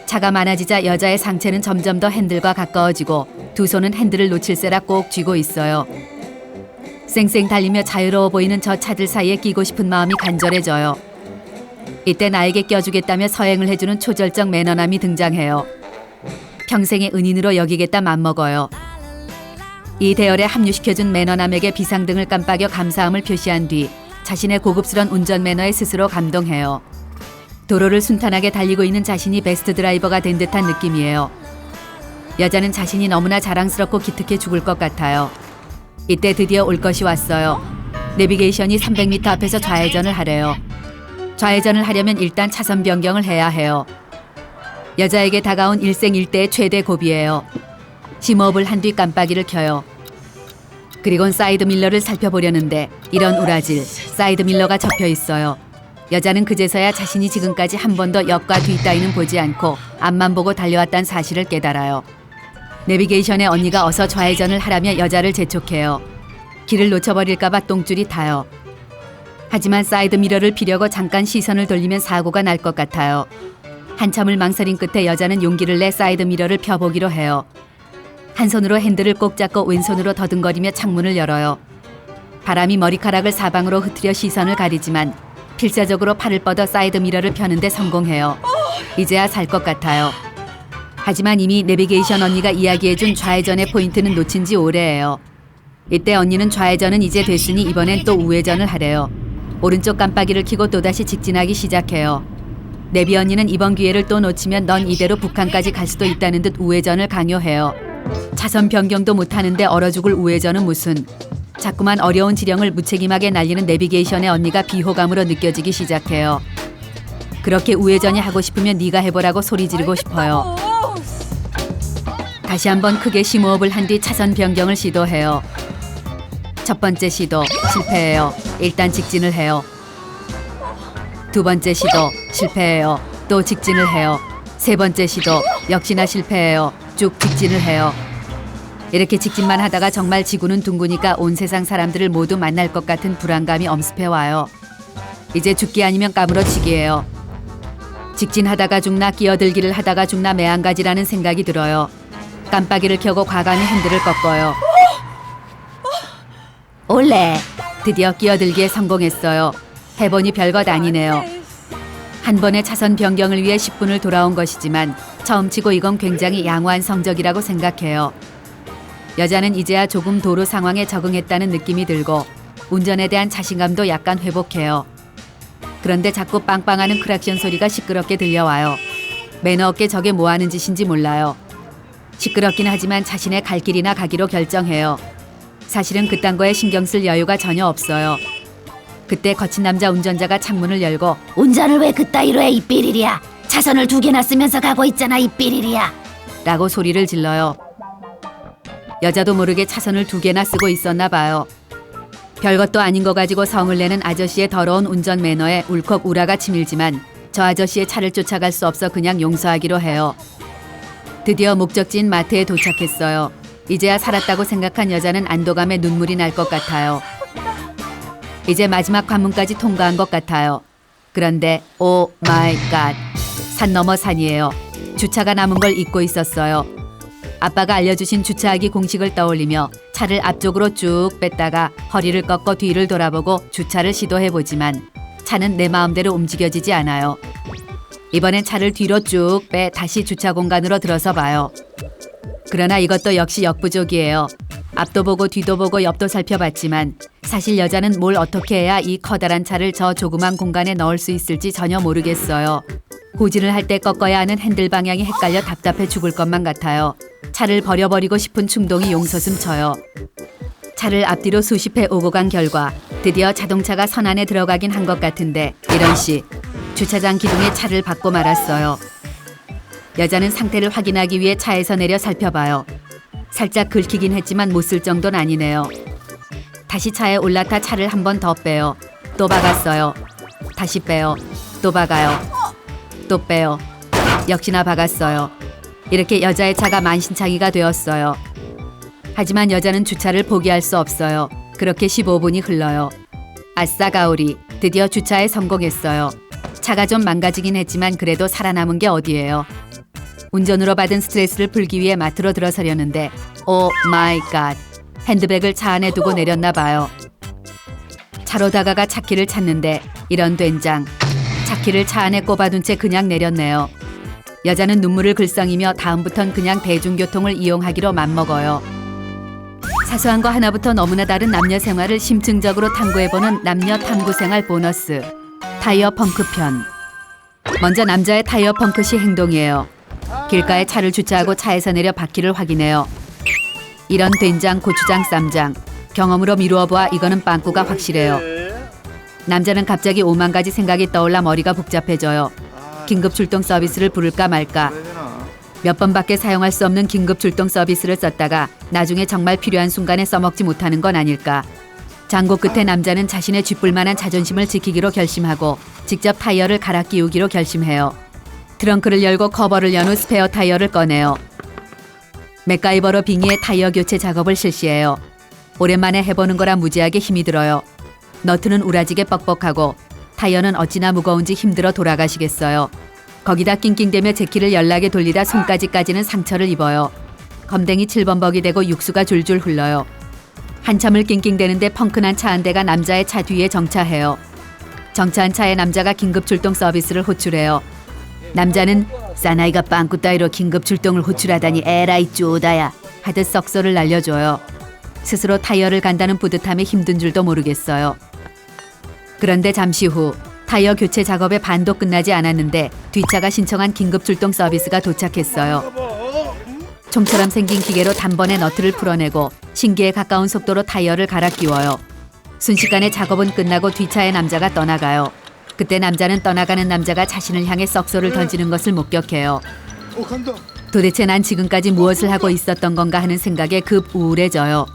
차가 많아지자 여자의 상체는 점점 더 핸들과 가까워지고 두 손은 핸들을 놓칠세라 꼭 쥐고 있어요. 쌩쌩 달리며 자유로워 보이는 저 차들 사이에 끼고 싶은 마음이 간절해져요. 이때 나에게 껴주겠다며 서행을 해주는 초절정 매너남이 등장해요. 평생의 은인으로 여기겠다 맘먹어요. 이 대열에 합류시켜준 매너남에게 비상등을 깜빡여 감사함을 표시한 뒤 자신의 고급스런 운전 매너에 스스로 감동해요. 도로를 순탄하게 달리고 있는 자신이 베스트 드라이버가 된 듯한 느낌이에요. 여자는 자신이 너무나 자랑스럽고 기특해 죽을 것 같아요. 이때 드디어 올 것이 왔어요. 내비게이션이 300m 앞에서 좌회전을 하래요. 좌회전을 하려면 일단 차선 변경을 해야 해요. 여자에게 다가온 일생일대의 최대 고비예요. 심호흡을 한 뒤 깜빡이를 켜요. 그리곤 사이드 밀러를 살펴보려는데 이런 우라질, 사이드 밀러가 접혀 있어요. 여자는 그제서야 자신이 지금까지 한 번도 옆과 뒤 따위는 보지 않고 앞만 보고 달려왔다는 사실을 깨달아요. 내비게이션의 언니가 어서 좌회전을 하라며 여자를 재촉해요. 길을 놓쳐버릴까봐 똥줄이 타요. 하지만 사이드 미러를 피려고 잠깐 시선을 돌리면 사고가 날 것 같아요. 한참을 망설인 끝에 여자는 용기를 내 사이드 미러를 펴보기로 해요. 한 손으로 핸들을 꼭 잡고 왼손으로 더듬거리며 창문을 열어요. 바람이 머리카락을 사방으로 흩트려 시선을 가리지만 필사적으로 팔을 뻗어 사이드 미러를 펴는데 성공해요. 이제야 살 것 같아요. 하지만 이미 내비게이션 언니가 이야기해준 좌회전의 포인트는 놓친 지 오래예요. 이때 언니는 좌회전은 이제 됐으니 이번엔 또 우회전을 하래요. 오른쪽 깜빡이를 켜고 또다시 직진하기 시작해요. 내비 언니는 이번 기회를 또 놓치면 넌 이대로 북한까지 갈 수도 있다는 듯 우회전을 강요해요. 차선 변경도 못하는데 얼어 죽을 우회전은 무슨. 자꾸만 어려운 지령을 무책임하게 날리는 내비게이션의 언니가 비호감으로 느껴지기 시작해요. 그렇게 우회전이 하고 싶으면 네가 해보라고 소리 지르고 싶어요. 다시 한번 크게 심호흡을 한 뒤 차선 변경을 시도해요. 첫 번째 시도 실패해요. 일단 직진을 해요. 두 번째 시도 실패해요. 또 직진을 해요. 세 번째 시도 역시나 실패해요. 쭉 직진을 해요. 이렇게 직진만 하다가 정말 지구는 둥그니까 온 세상 사람들을 모두 만날 것 같은 불안감이 엄습해 와요. 이제 죽기 아니면 까무러치기예요. 직진하다가 죽나 끼어들기를 하다가 죽나 매한가지라는 생각이 들어요. 깜빡이를 켜고 과감히 핸들을 꺾어요. 올레! 드디어 끼어들기에 성공했어요. 해보니 별것 아니네요. 한 번의 차선 변경을 위해 10분을 돌아온 것이지만 처음 치고 이건 굉장히 양호한 성적이라고 생각해요. 여자는 이제야 조금 도로 상황에 적응했다는 느낌이 들고 운전에 대한 자신감도 약간 회복해요. 그런데 자꾸 빵빵하는 크락션 소리가 시끄럽게 들려와요. 매너 없게 저게 뭐 하는 짓인지 몰라요. 시끄럽긴 하지만 자신의 갈 길이나 가기로 결정해요. 사실은 그딴 거에 신경 쓸 여유가 전혀 없어요. 그때 거친 남자 운전자가 창문을 열고 운전을 왜 그따위로 해, 이 삐리리야. 차선을 2개나 쓰면서 가고 있잖아, 이 삐리리야. 라고 소리를 질러요. 여자도 모르게 차선을 2개나 쓰고 있었나 봐요. 별것도 아닌 거 가지고 성을 내는 아저씨의 더러운 운전 매너에 울컥 우라가 치밀지만 저 아저씨의 차를 쫓아갈 수 없어 그냥 용서하기로 해요. 드디어 목적지인 마트에 도착했어요. 이제야 살았다고 생각한 여자는 안도감에 눈물이 날 것 같아요. 이제 마지막 관문까지 통과한 것 같아요. 그런데 오 마이 갓, 산 넘어 산이에요. 주차가 남은 걸 잊고 있었어요. 아빠가 알려주신 주차하기 공식을 떠올리며 차를 앞쪽으로 쭉 뺐다가 허리를 꺾어 뒤를 돌아보고 주차를 시도해보지만 차는 내 마음대로 움직여지지 않아요. 이번엔 차를 뒤로 쭉 빼 다시 주차 공간으로 들어서 봐요. 그러나 이것도 역시 역부족이에요. 앞도 보고 뒤도 보고 옆도 살펴봤지만 사실 여자는 뭘 어떻게 해야 이 커다란 차를 저 조그만 공간에 넣을 수 있을지 전혀 모르겠어요. 후진을 할 때 꺾어야 하는 핸들 방향이 헷갈려 답답해 죽을 것만 같아요. 차를 버려버리고 싶은 충동이 용솟음쳐요. 차를 앞뒤로 수십 회 오고 간 결과 드디어 자동차가 선 안에 들어가긴 한 것 같은데 이런 씨, 주차장 기둥에 차를 박고 말았어요. 여자는 상태를 확인하기 위해 차에서 내려 살펴봐요. 살짝 긁히긴 했지만 못 쓸 정도는 아니네요. 다시 차에 올라타 차를 한 번 더 빼요. 또 박았어요. 다시 빼요. 또 박아요. 또 빼요. 역시나 박았어요. 이렇게 여자의 차가 만신창이가 되었어요. 하지만 여자는 주차를 포기할 수 없어요. 그렇게 15분이 흘러요. 아싸 가오리, 드디어 주차에 성공했어요. 차가 좀 망가지긴 했지만 그래도 살아남은 게 어디예요. 운전으로 받은 스트레스를 풀기 위해 마트로 들어서려는데 오 마이 갓, 핸드백을 차 안에 두고 내렸나 봐요. 차로 다가가 차키를 찾는데 이런 된장, 차키를 차 안에 꼽아둔 채 그냥 내렸네요. 여자는 눈물을 글썽이며 다음부턴 그냥 대중교통을 이용하기로 맘먹어요. 사소한 거 하나부터 너무나 다른 남녀 생활을 심층적으로 탐구해보는 남녀 탐구생활 보너스 타이어 펑크 편. 먼저 남자의 타이어 펑크 시 행동이에요. 길가에 차를 주차하고 차에서 내려 바퀴를 확인해요. 이런 된장, 고추장, 쌈장. 경험으로 미루어 보아 이거는 빵꾸가 확실해요. 남자는 갑자기 5만 가지 생각이 떠올라 머리가 복잡해져요. 긴급 출동 서비스를 부를까 말까. 몇 번밖에 사용할 수 없는 긴급 출동 서비스를 썼다가 나중에 정말 필요한 순간에 써먹지 못하는 건 아닐까. 장고 끝에 남자는 자신의 쥐뿔만한 자존심을 지키기로 결심하고 직접 타이어를 갈아 끼우기로 결심해요. 트렁크를 열고 커버를 연 후 스페어 타이어를 꺼내요. 맥가이버로 빙의의 타이어 교체 작업을 실시해요. 오랜만에 해보는 거라 무지하게 힘이 들어요. 너트는 우라지게 뻑뻑하고 타이어는 어찌나 무거운지 힘들어 돌아가시겠어요. 거기다 낑낑대며 제키를 연락에 돌리다 손까지 까지는 상처를 입어요. 검댕이 7번벅이 되고 육수가 줄줄 흘러요. 한참을 낑낑대는데 펑크난 차 한 대가 남자의 차 뒤에 정차해요. 정차한 차에 남자가 긴급 출동 서비스를 호출해요. 남자는 사나이가 빵꾸 따위로 긴급 출동을 호출하다니 에라이 쪼다야 하듯 썩소를 날려줘요. 스스로 타이어를 간다는 뿌듯함에 힘든 줄도 모르겠어요. 그런데 잠시 후 타이어 교체 작업의 반도 끝나지 않았는데 뒷차가 신청한 긴급 출동 서비스가 도착했어요. 총처럼 생긴 기계로 단번에 너트를 풀어내고 신기에 가까운 속도로 타이어를 갈아 끼워요. 순식간에 작업은 끝나고 뒷차의 남자가 떠나가요. 그때 남자는 떠나가는 남자가 자신을 향해 썩소를 던지는 것을 목격해요. 도대체 난 지금까지 무엇을 하고 있었던 건가 하는 생각에 급 우울해져요.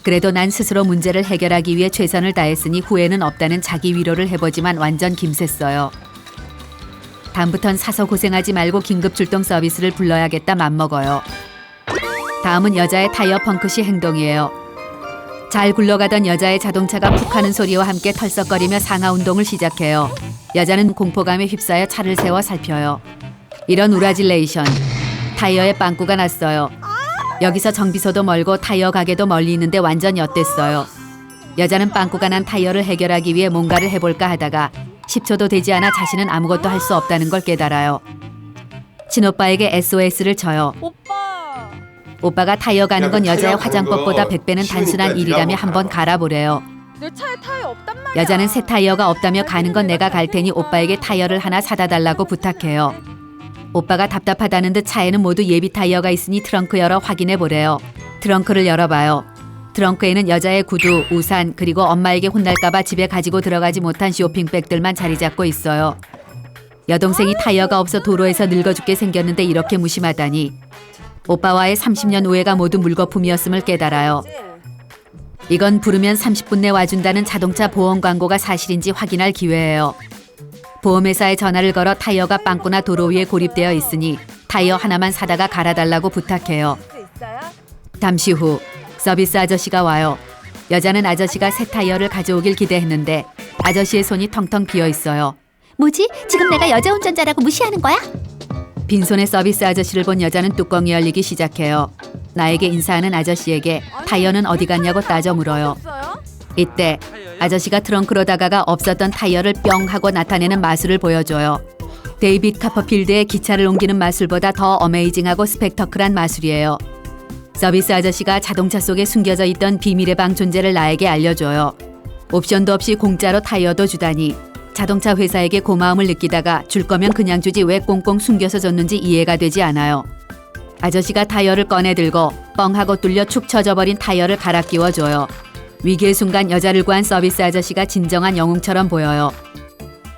그래도 난 스스로 문제를 해결하기 위해 최선을 다했으니 후회는 없다는 자기 위로를 해보지만 완전 김샜어요. 다음부턴 사서 고생하지 말고 긴급 출동 서비스를 불러야겠다 맘먹어요. 다음은 여자의 타이어 펑크 시 행동이에요. 잘 굴러가던 여자의 자동차가 푹 하는 소리와 함께 털썩거리며 상하 운동을 시작해요. 여자는 공포감에 휩싸여 차를 세워 살펴요. 이런 우라질레이션. 타이어에 빵꾸가 났어요. 여기서 정비소도 멀고 타이어 가게도 멀리 있는데 완전 엿됐어요. 여자는 빵꾸가 난 타이어를 해결하기 위해 뭔가를 해볼까 하다가 10초도 되지 않아 자신은 아무것도 할 수 없다는 걸 깨달아요. 친오빠에게 SOS를 쳐요. 오빠가 타이어 가는 건 여자의 화장법보다 100배는 단순한 일이라며 한번 갈아보래요. 내 차에 타이어 없단 말이야. 여자는 새 타이어가 없다며 가는 건 내가 갈 테니 오빠에게 타이어를 하나 사다 달라고 부탁해요. 오빠가 답답하다는 듯 차에는 모두 예비 타이어가 있으니 트렁크 열어 확인해 보래요. 트렁크를 열어봐요. 트렁크에는 여자의 구두, 우산, 그리고 엄마에게 혼날까봐 집에 가지고 들어가지 못한 쇼핑백들만 자리 잡고 있어요. 여동생이 타이어가 없어 도로에서 늙어 죽게 생겼는데 이렇게 무심하다니. 오빠와의 30년 우애가 모두 물거품이었음을 깨달아요. 이건 부르면 30분 내 와준다는 자동차 보험 광고가 사실인지 확인할 기회예요. 보험회사에 전화를 걸어 타이어가 빵꾸나 도로 위에 고립되어 있으니 타이어 하나만 사다가 갈아달라고 부탁해요. 잠시 후 서비스 아저씨가 와요. 여자는 아저씨가 새 타이어를 가져오길 기대했는데 아저씨의 손이 텅텅 비어 있어요. 뭐지? 지금 내가 여자 운전자라고 무시하는 거야? 빈손에 서비스 아저씨를 본 여자는 뚜껑이 열리기 시작해요. 나에게 인사하는 아저씨에게 타이어는 어디 갔냐고 따져 물어요. 이때 아저씨가 트렁크로 다가가 없었던 타이어를 뿅 하고 나타내는 마술을 보여줘요. 데이빗 카퍼필드의 기차를 옮기는 마술보다 더 어메이징하고 스펙터클한 마술이에요. 서비스 아저씨가 자동차 속에 숨겨져 있던 비밀의 방 존재를 나에게 알려줘요. 옵션도 없이 공짜로 타이어도 주다니. 자동차 회사에게 고마움을 느끼다가 줄 거면 그냥 주지 왜 꽁꽁 숨겨서 줬는지 이해가 되지 않아요. 아저씨가 타이어를 꺼내 들고 뻥 하고 뚫려 축 처져버린 타이어를 갈아 끼워줘요. 위기의 순간 여자를 구한 서비스 아저씨가 진정한 영웅처럼 보여요.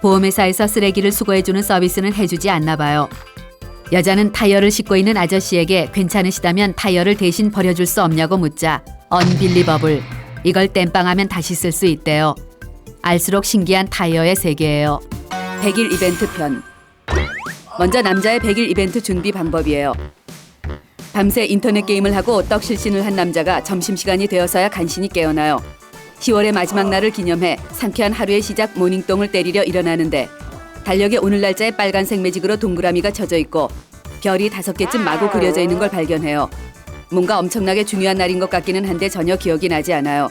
보험회사에서 쓰레기를 수거해주는 서비스는 해주지 않나 봐요. 여자는 타이어를 싣고 있는 아저씨에게 괜찮으시다면 타이어를 대신 버려줄 수 없냐고 묻자 언빌리버블. 이걸 땜빵하면 다시 쓸 수 있대요. 알수록 신기한 타이어의 세계예요. 100일 이벤트 편. 먼저 남자의 100일 이벤트 준비 방법이에요. 밤새 인터넷 게임을 하고 떡실신을 한 남자가 점심시간이 되어서야 간신히 깨어나요. 10월의 마지막 날을 기념해 상쾌한 하루의 시작 모닝똥을 때리려 일어나는데 달력에 오늘 날짜에 빨간색 매직으로 동그라미가 쳐져 있고 별이 5개쯤 마구 그려져 있는 걸 발견해요. 뭔가 엄청나게 중요한 날인 것 같기는 한데 전혀 기억이 나지 않아요.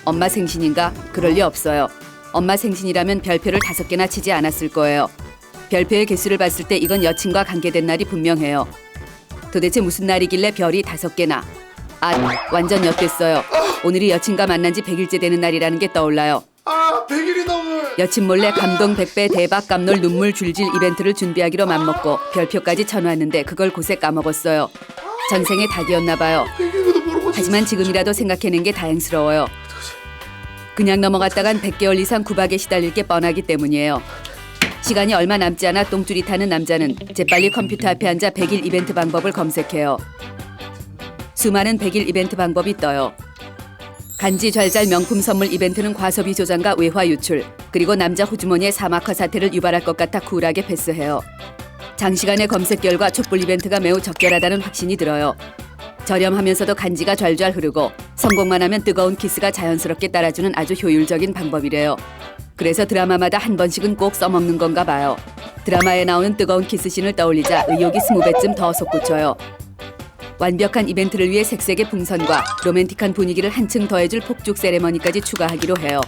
엄마 생신인가? 그럴 리 없어요. 엄마 생신이라면 별표를 5개나 치지 않았을 거예요. 별표의 개수를 봤을 때 이건 여친과 관계된 날이 분명해요. 도대체 무슨 날이길래 별이 5개나? 완전 엿됐어요. 오늘이 여친과 만난 지 100일째 되는 날이라는 게 떠올라요. 100일이 넘을. 여친 몰래 감동 100배 대박 깜놀 눈물 줄질 이벤트를 준비하기로 맘먹고 별표까지 쳐놨는데 그걸 곳에 까먹었어요. 전생에 닭이었나 봐요. 하지만 지금이라도 생각해낸 게 다행스러워요. 그냥 넘어갔다간 100개월 이상 구박에 시달릴 게 뻔하기 때문이에요. 시간이 얼마 남지 않아 똥줄이 타는 남자는 재빨리 컴퓨터 앞에 앉아 100일 이벤트 방법을 검색해요. 수많은 100일 이벤트 방법이 떠요. 간지 잘잘 명품 선물 이벤트는 과소비 조장과 외화 유출, 그리고 남자 호주머니의 사막화 사태를 유발할 것 같아 쿨하게 패스해요. 장시간의 검색 결과 촛불 이벤트가 매우 적절하다는 확신이 들어요. 저렴하면서도 간지가 좔좔 흐르고 성공만 하면 뜨거운 키스가 자연스럽게 따라주는 아주 효율적인 방법이래요. 그래서 드라마마다 한 번씩은 꼭 써먹는 건가 봐요. 드라마에 나오는 뜨거운 키스씬을 떠올리자 의욕이 20배쯤 더 솟구쳐요. 완벽한 이벤트를 위해 색색의 풍선과 로맨틱한 분위기를 한층 더해줄 폭죽 세레머니까지 추가하기로 해요.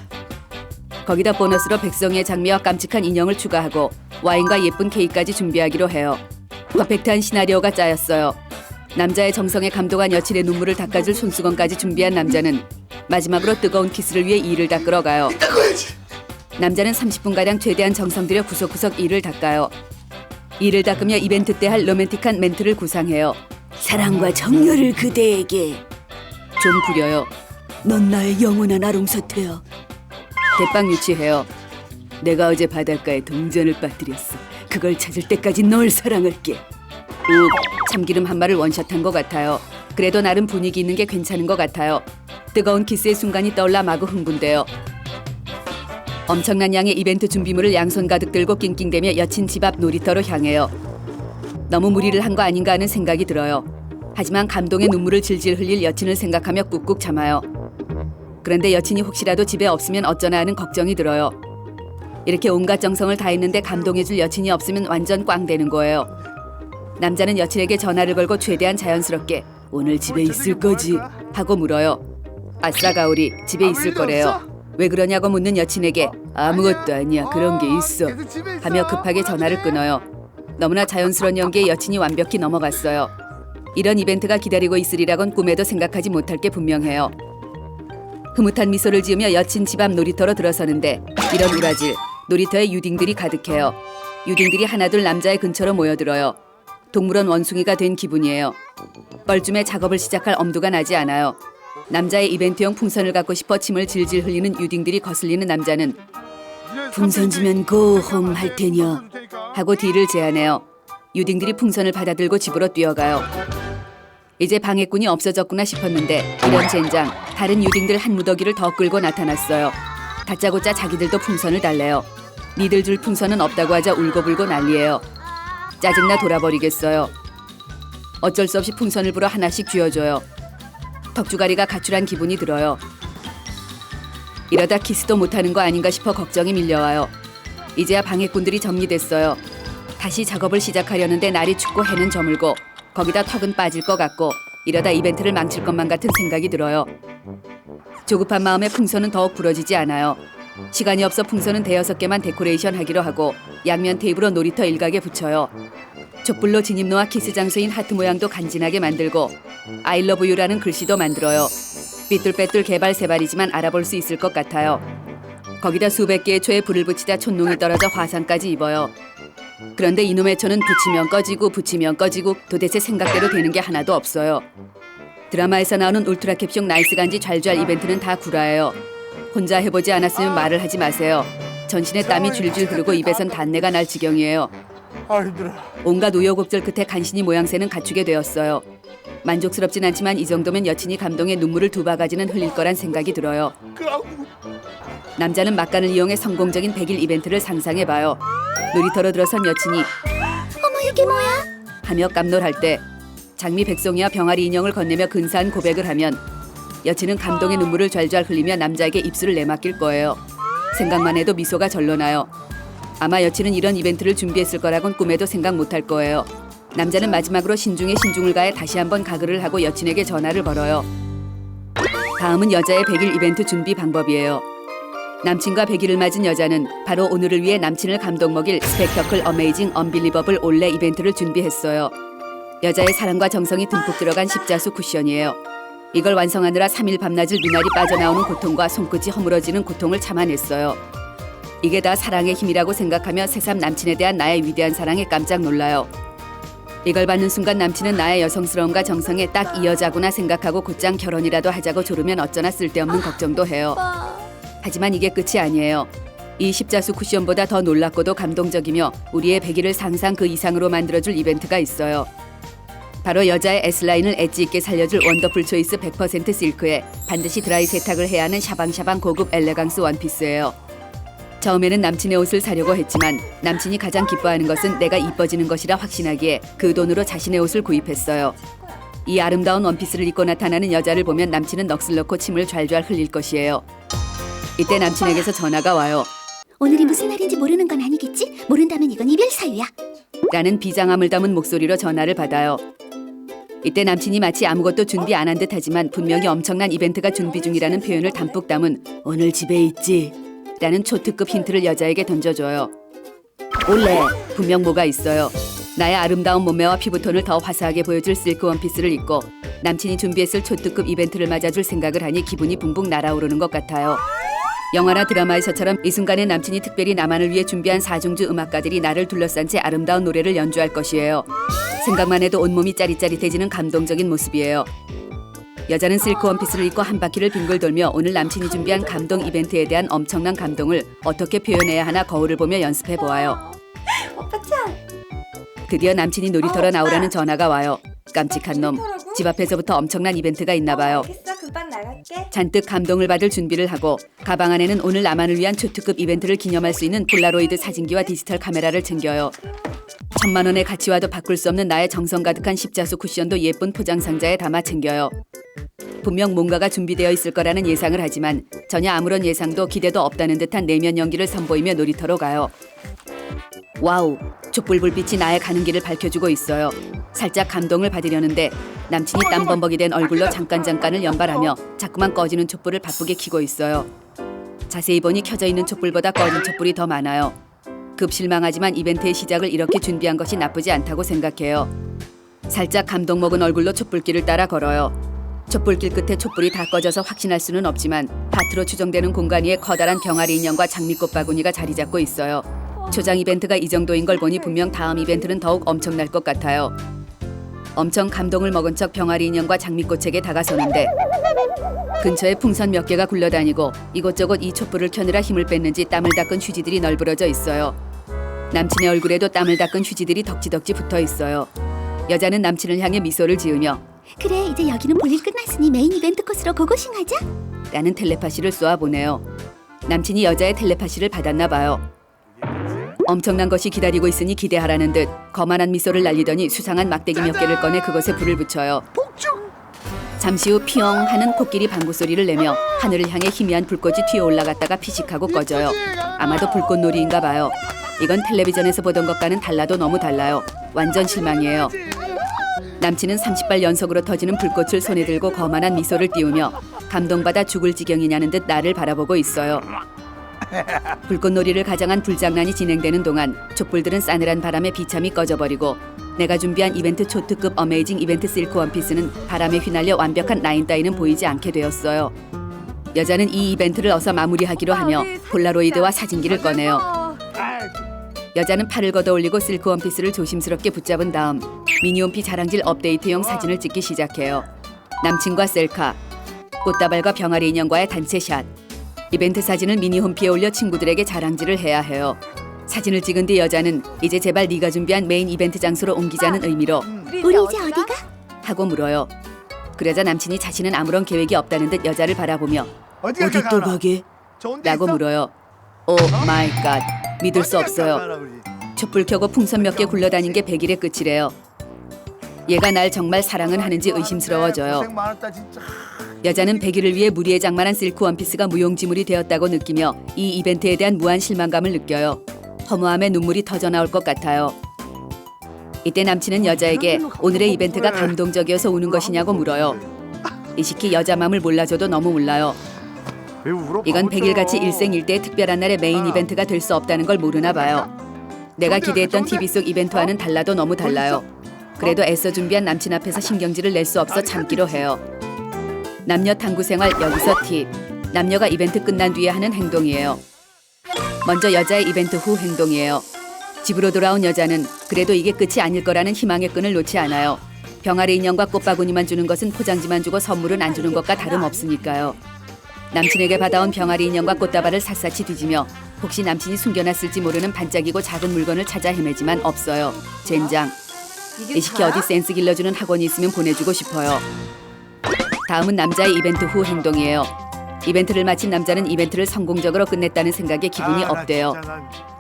거기다 보너스로 백성의 장미와 깜찍한 인형을 추가하고 와인과 예쁜 케이크까지 준비하기로 해요. 퍼펙트한 시나리오가 짜였어요. 남자의 정성에 감동한 여친의 눈물을 닦아줄 손수건까지 준비한 남자는 마지막으로 뜨거운 키스를 위해 이를 닦으러 가요. 남자는 30분가량 최대한 정성 들여 구석구석 이를 닦아요. 이를 닦으며 이벤트 때 할 로맨틱한 멘트를 구상해요. 사랑과 정열을 그대에게. 좀 구려요. 넌 나의 영원한 아롱사태야. 대빵 유치해요. 내가 어제 바닷가에 동전을 빠뜨렸어. 그걸 찾을 때까지 널 사랑할게. 참기름 한 마를 원샷한 것 같아요. 그래도 나름 분위기 있는 게 괜찮은 것 같아요. 뜨거운 키스의 순간이 떠올라 마구 흥분돼요. 엄청난 양의 이벤트 준비물을 양손 가득 들고 낑낑대며 여친 집 앞 놀이터로 향해요. 너무 무리를 한 거 아닌가 하는 생각이 들어요. 하지만 감동의 눈물을 질질 흘릴 여친을 생각하며 꾹꾹 참아요. 그런데 여친이 혹시라도 집에 없으면 어쩌나 하는 걱정이 들어요. 이렇게 온갖 정성을 다했는데 감동해줄 여친이 없으면 완전 꽝 되는 거예요. 남자는 여친에게 전화를 걸고 최대한 자연스럽게 오늘 집에 있을 거지? 하고 물어요. 아싸 가오리, 집에 있을 거래요. 왜 그러냐고 묻는 여친에게 아무것도 아니야, 그런 게 있어 하며 급하게 전화를 끊어요. 너무나 자연스러운 연기에 여친이 완벽히 넘어갔어요. 이런 이벤트가 기다리고 있으리라곤 꿈에도 생각하지 못할 게 분명해요. 흐뭇한 미소를 지으며 여친 집 앞 놀이터로 들어서는데 이런 우라질, 놀이터에 유딩들이 가득해요. 유딩들이 하나둘 남자의 근처로 모여들어요. 동물원 원숭이가 된 기분이에요. 뻘쭘에 작업을 시작할 엄두가 나지 않아요. 남자의 이벤트용 풍선을 갖고 싶어 침을 질질 흘리는 유딩들이 거슬리는 남자는 풍선 주면 고홈 할 테냐 하고 딜을 제안해요. 유딩들이 풍선을 받아들고 집으로 뛰어가요. 이제 방해꾼이 없어졌구나 싶었는데 이런 젠장, 다른 유딩들 한 무더기를 더 끌고 나타났어요. 다짜고짜 자기들도 풍선을 달래요. 니들 줄 풍선은 없다고 하자 울고불고 난리예요. 짜증나 돌아버리겠어요. 어쩔 수 없이 풍선을 불어 하나씩 쥐어줘요. 덕주가리가 가출한 기분이 들어요. 이러다 키스도 못하는 거 아닌가 싶어 걱정이 밀려와요. 이제야 방해꾼들이 정리됐어요. 다시 작업을 시작하려는데 날이 춥고 해는 저물고 거기다 턱은 빠질 것 같고 이러다 이벤트를 망칠 것만 같은 생각이 들어요. 조급한 마음에 풍선은 더욱 부러지지 않아요. 시간이 없어 풍선은 5개만 데코레이션 하기로 하고 양면 테이프로 놀이터 일각에 붙여요. 촛불로 진입 놓아 키스 장소인 하트 모양도 간지나게 만들고 I love you라는 글씨도 만들어요. 삐뚤빼뚤 개발 세발이지만 알아볼 수 있을 것 같아요. 거기다 수백 개의 초에 불을 붙이자 촛농이 떨어져 화상까지 입어요. 그런데 이놈의 초는 붙이면 꺼지고 붙이면 꺼지고 도대체 생각대로 되는 게 하나도 없어요. 드라마에서 나오는 울트라 캡숑 나이스 간지 잘잘 이벤트는 다 구라예요. 혼자 해보지 않았으면 말을 하지 마세요. 전신에 땀이 줄줄 흐르고 입에선 단내가 날 지경이에요. 온갖 우여곡절 끝에 간신히 모양새는 갖추게 되었어요. 만족스럽진 않지만 이 정도면 여친이 감동에 눈물을 2바가지는 흘릴 거란 생각이 들어요. 남자는 막간을 이용해 성공적인 100일 이벤트를 상상해봐요. 놀이터로 들어선 여친이 어머 이게 뭐야? 하며 깜놀할 때 장미 백송이와 병아리 인형을 건네며 근사한 고백을 하면 여친은 감동의 눈물을 좔좔 흘리며 남자에게 입술을 내맡길 거예요. 생각만 해도 미소가 절로 나요. 아마 여친은 이런 이벤트를 준비했을 거라곤 꿈에도 생각 못할 거예요. 남자는 마지막으로 신중에 신중을 가해 다시 한번 가글을 하고 여친에게 전화를 걸어요. 다음은 여자의 100일 이벤트 준비 방법이에요. 남친과 100일을 맞은 여자는 바로 오늘을 위해 남친을 감동 먹일 스펙터클 어메이징 언빌리버블 올레 이벤트를 준비했어요. 여자의 사랑과 정성이 듬뿍 들어간 십자수 쿠션이에요. 이걸 완성하느라 3일 밤낮을 눈알이 빠져나오는 고통과 손끝이 허물어지는 고통을 참아냈어요. 이게 다 사랑의 힘이라고 생각하며 새삼 남친에 대한 나의 위대한 사랑에 깜짝 놀라요. 이걸 받는 순간 남친은 나의 여성스러움과 정성에 딱 이 여자구나 생각하고 곧장 결혼이라도 하자고 조르면 어쩌나 쓸데없는 걱정도 해요. 하지만 이게 끝이 아니에요. 이 십자수 쿠션보다 더 놀랍고도 감동적이며 우리의 100일을 상상 그 이상으로 만들어줄 이벤트가 있어요. 바로 여자의 S라인을 엣지 있게 살려줄 원더풀 초이스 100% 실크에 반드시 드라이 세탁을 해야 하는 샤방샤방 고급 엘레강스 원피스예요. 처음에는 남친의 옷을 사려고 했지만 남친이 가장 기뻐하는 것은 내가 이뻐지는 것이라 확신하기에 그 돈으로 자신의 옷을 구입했어요. 이 아름다운 원피스를 입고 나타나는 여자를 보면 남친은 넋을 놓고 침을 좔좔 흘릴 것이에요. 이때 남친에게서 전화가 와요. 오늘이 무슨 날인지 모르는 건 아니겠지? 모른다면 이건 이별 사유야. 라는 비장함을 담은 목소리로 전화를 받아요. 이때 남친이 마치 아무것도 준비 안 한 듯하지만 분명히 엄청난 이벤트가 준비 중이라는 표현을 담뿍 담은 오늘 집에 있지? 라는 초특급 힌트를 여자에게 던져줘요. 올레, 분명 뭐가 있어요. 나의 아름다운 몸매와 피부톤을 더 화사하게 보여줄 실크 원피스를 입고 남친이 준비했을 초특급 이벤트를 맞아줄 생각을 하니 기분이 붕붕 날아오르는 것 같아요. 영화나 드라마에서처럼 이 순간에 남친이 특별히 나만을 위해 준비한 사중주 음악가들이 나를 둘러싼 채 아름다운 노래를 연주할 것이에요. 생각만 해도 온몸이 짜릿짜릿해지는 감동적인 모습이에요. 여자는 실크 원피스를 입고 한 바퀴를 빙글 돌며 오늘 남친이 준비한 감동 이벤트에 대한 엄청난 감동을 어떻게 표현해야 하나 거울을 보며 연습해 보아요. 오빠 짱. 드디어 남친이 놀이터로 나오라는 전화가 와요. 깜찍한 놈. 집 앞에서부터 엄청난 이벤트가 있나 봐요. 알겠어, 금방 나갈게. 잔뜩 감동을 받을 준비를 하고 가방 안에는 오늘 나만을 위한 초특급 이벤트를 기념할 수 있는 폴라로이드 사진기와 디지털 카메라를 챙겨요. 1000만 원의 가치와도 바꿀 수 없는 나의 정성 가득한 십자수 쿠션도 예쁜 포장 상자에 담아 챙겨요. 분명 뭔가가 준비되어 있을 거라는 예상을 하지만 전혀 아무런 예상도 기대도 없다는 듯한 내면 연기를 선보이며 놀이터로 가요. 와우, 촛불 불빛이 나의 가는 길을 밝혀주고 있어요. 살짝 감동을 받으려는데 남친이 땀범벅이 된 얼굴로 잠깐을 연발하며 자꾸만 꺼지는 촛불을 바쁘게 켜고 있어요. 자세히 보니 켜져 있는 촛불보다 꺼진 촛불이 더 많아요. 급 실망하지만 이벤트의 시작을 이렇게 준비한 것이 나쁘지 않다고 생각해요. 살짝 감동 먹은 얼굴로 촛불길을 따라 걸어요. 촛불길 끝에 촛불이 다 꺼져서 확신할 수는 없지만 파트로 추정되는 공간 위에 커다란 병아리 인형과 장미꽃 바구니가 자리 잡고 있어요. 초장 이벤트가 이 정도인 걸 보니 분명 다음 이벤트는 더욱 엄청날 것 같아요. 엄청 감동을 먹은 척 병아리 인형과 장미꽃에게 다가서는데 근처에 풍선 몇 개가 굴러다니고 이곳저곳 이 촛불을 켜느라 힘을 뺐는지 땀을 닦은 휴지들이 널브러져 있어요. 남친의 얼굴에도 땀을 닦은 휴지들이 덕지덕지 붙어 있어요. 여자는 남친을 향해 미소를 지으며 그래, 이제 여기는 볼일 끝났으니 메인 이벤트 코스로 고고싱 하자. 라는 텔레파시를 쏘아보네요. 남친이 여자의 텔레파시를 받았나 봐요. 엄청난 것이 기다리고 있으니 기대하라는 듯 거만한 미소를 날리더니 수상한 막대기 몇 개를 꺼내 그것에 불을 붙여요. 잠시 후 피용 하는 코끼리 방구 소리를 내며 하늘을 향해 희미한 불꽃이 튀어 올라갔다가 피식하고 꺼져요. 아마도 불꽃놀이인가 봐요. 이건 텔레비전에서 보던 것과는 달라도 너무 달라요. 완전 실망이에요. 남친은 30발 연속으로 터지는 불꽃을 손에 들고 거만한 미소를 띄우며 감동받아 죽을 지경이냐는 듯 나를 바라보고 있어요. 불꽃놀이를 가장한 불장난이 진행되는 동안 촛불들은 싸늘한 바람에 비참히 꺼져버리고 내가 준비한 이벤트 초특급 어메이징 이벤트 실크 원피스는 바람에 휘날려 완벽한 라인 따위는 보이지 않게 되었어요. 여자는 이 이벤트를 어서 마무리하기로 하며 폴라로이드와 사진기를 꺼내요. 여자는 팔을 걷어올리고 실크 원피스를 조심스럽게 붙잡은 다음 미니홈피 자랑질 업데이트용 사진을 찍기 시작해요. 남친과 셀카, 꽃다발과 병아리 인형과의 단체 샷. 이벤트 사진을 미니홈피에 올려 친구들에게 자랑질을 해야 해요. 사진을 찍은 뒤 여자는 이제 제발 네가 준비한 메인 이벤트 장소로 옮기자는 의미로 우리 이제 어디가? 하고 물어요. 그러자 남친이 자신은 아무런 계획이 없다는 듯 여자를 바라보며 어디 또 가게? 라고 물어요. 오 마이 갓, 믿을 수 없어요. 촛불 켜고 풍선 몇 개 굴러다닌 게 100일의 끝이래요. 얘가 날 정말 사랑은 하는지 의심스러워져요. 여자는 100일을 위해 무리의 장만한 실크 원피스가 무용지물이 되었다고 느끼며 이 이벤트에 대한 무한 실망감을 느껴요. 허무함에 눈물이 터져나올 것 같아요. 이때 남친은 여자에게 오늘의 이벤트가 감동적이어서 우는 것이냐고 물어요. 이 시기 여자 마음을 몰라줘도 너무 몰라요. 이건 100일같이 일생일대의 특별한 날의 메인 이벤트가 될 수 없다는 걸 모르나 봐요. 내가 기대했던 TV 속 이벤트와는 달라도 너무 달라요. 그래도 애써 준비한 남친 앞에서 신경질을 낼 수 없어 참기로 해요. 남녀 탐구 생활 여기서 팁. 남녀가 이벤트 끝난 뒤에 하는 행동이에요. 먼저 여자의 이벤트 후 행동이에요. 집으로 돌아온 여자는 그래도 이게 끝이 아닐 거라는 희망의 끈을 놓지 않아요. 병아리 인형과 꽃바구니만 주는 것은 포장지만 주고 선물은 안 주는 것과 다름없으니까요. 남친에게 받아온 병아리 인형과 꽃다발을 샅샅이 뒤지며 혹시 남친이 숨겨놨을지 모르는 반짝이고 작은 물건을 찾아 헤매지만 없어요. 젠장. 이 시기 어디 센스 길러주는 학원이 있으면 보내주고 싶어요. 다음은 남자의 이벤트 후 행동이에요. 이벤트를 마친 남자는 이벤트를 성공적으로 끝냈다는 생각에 기분이 업돼요.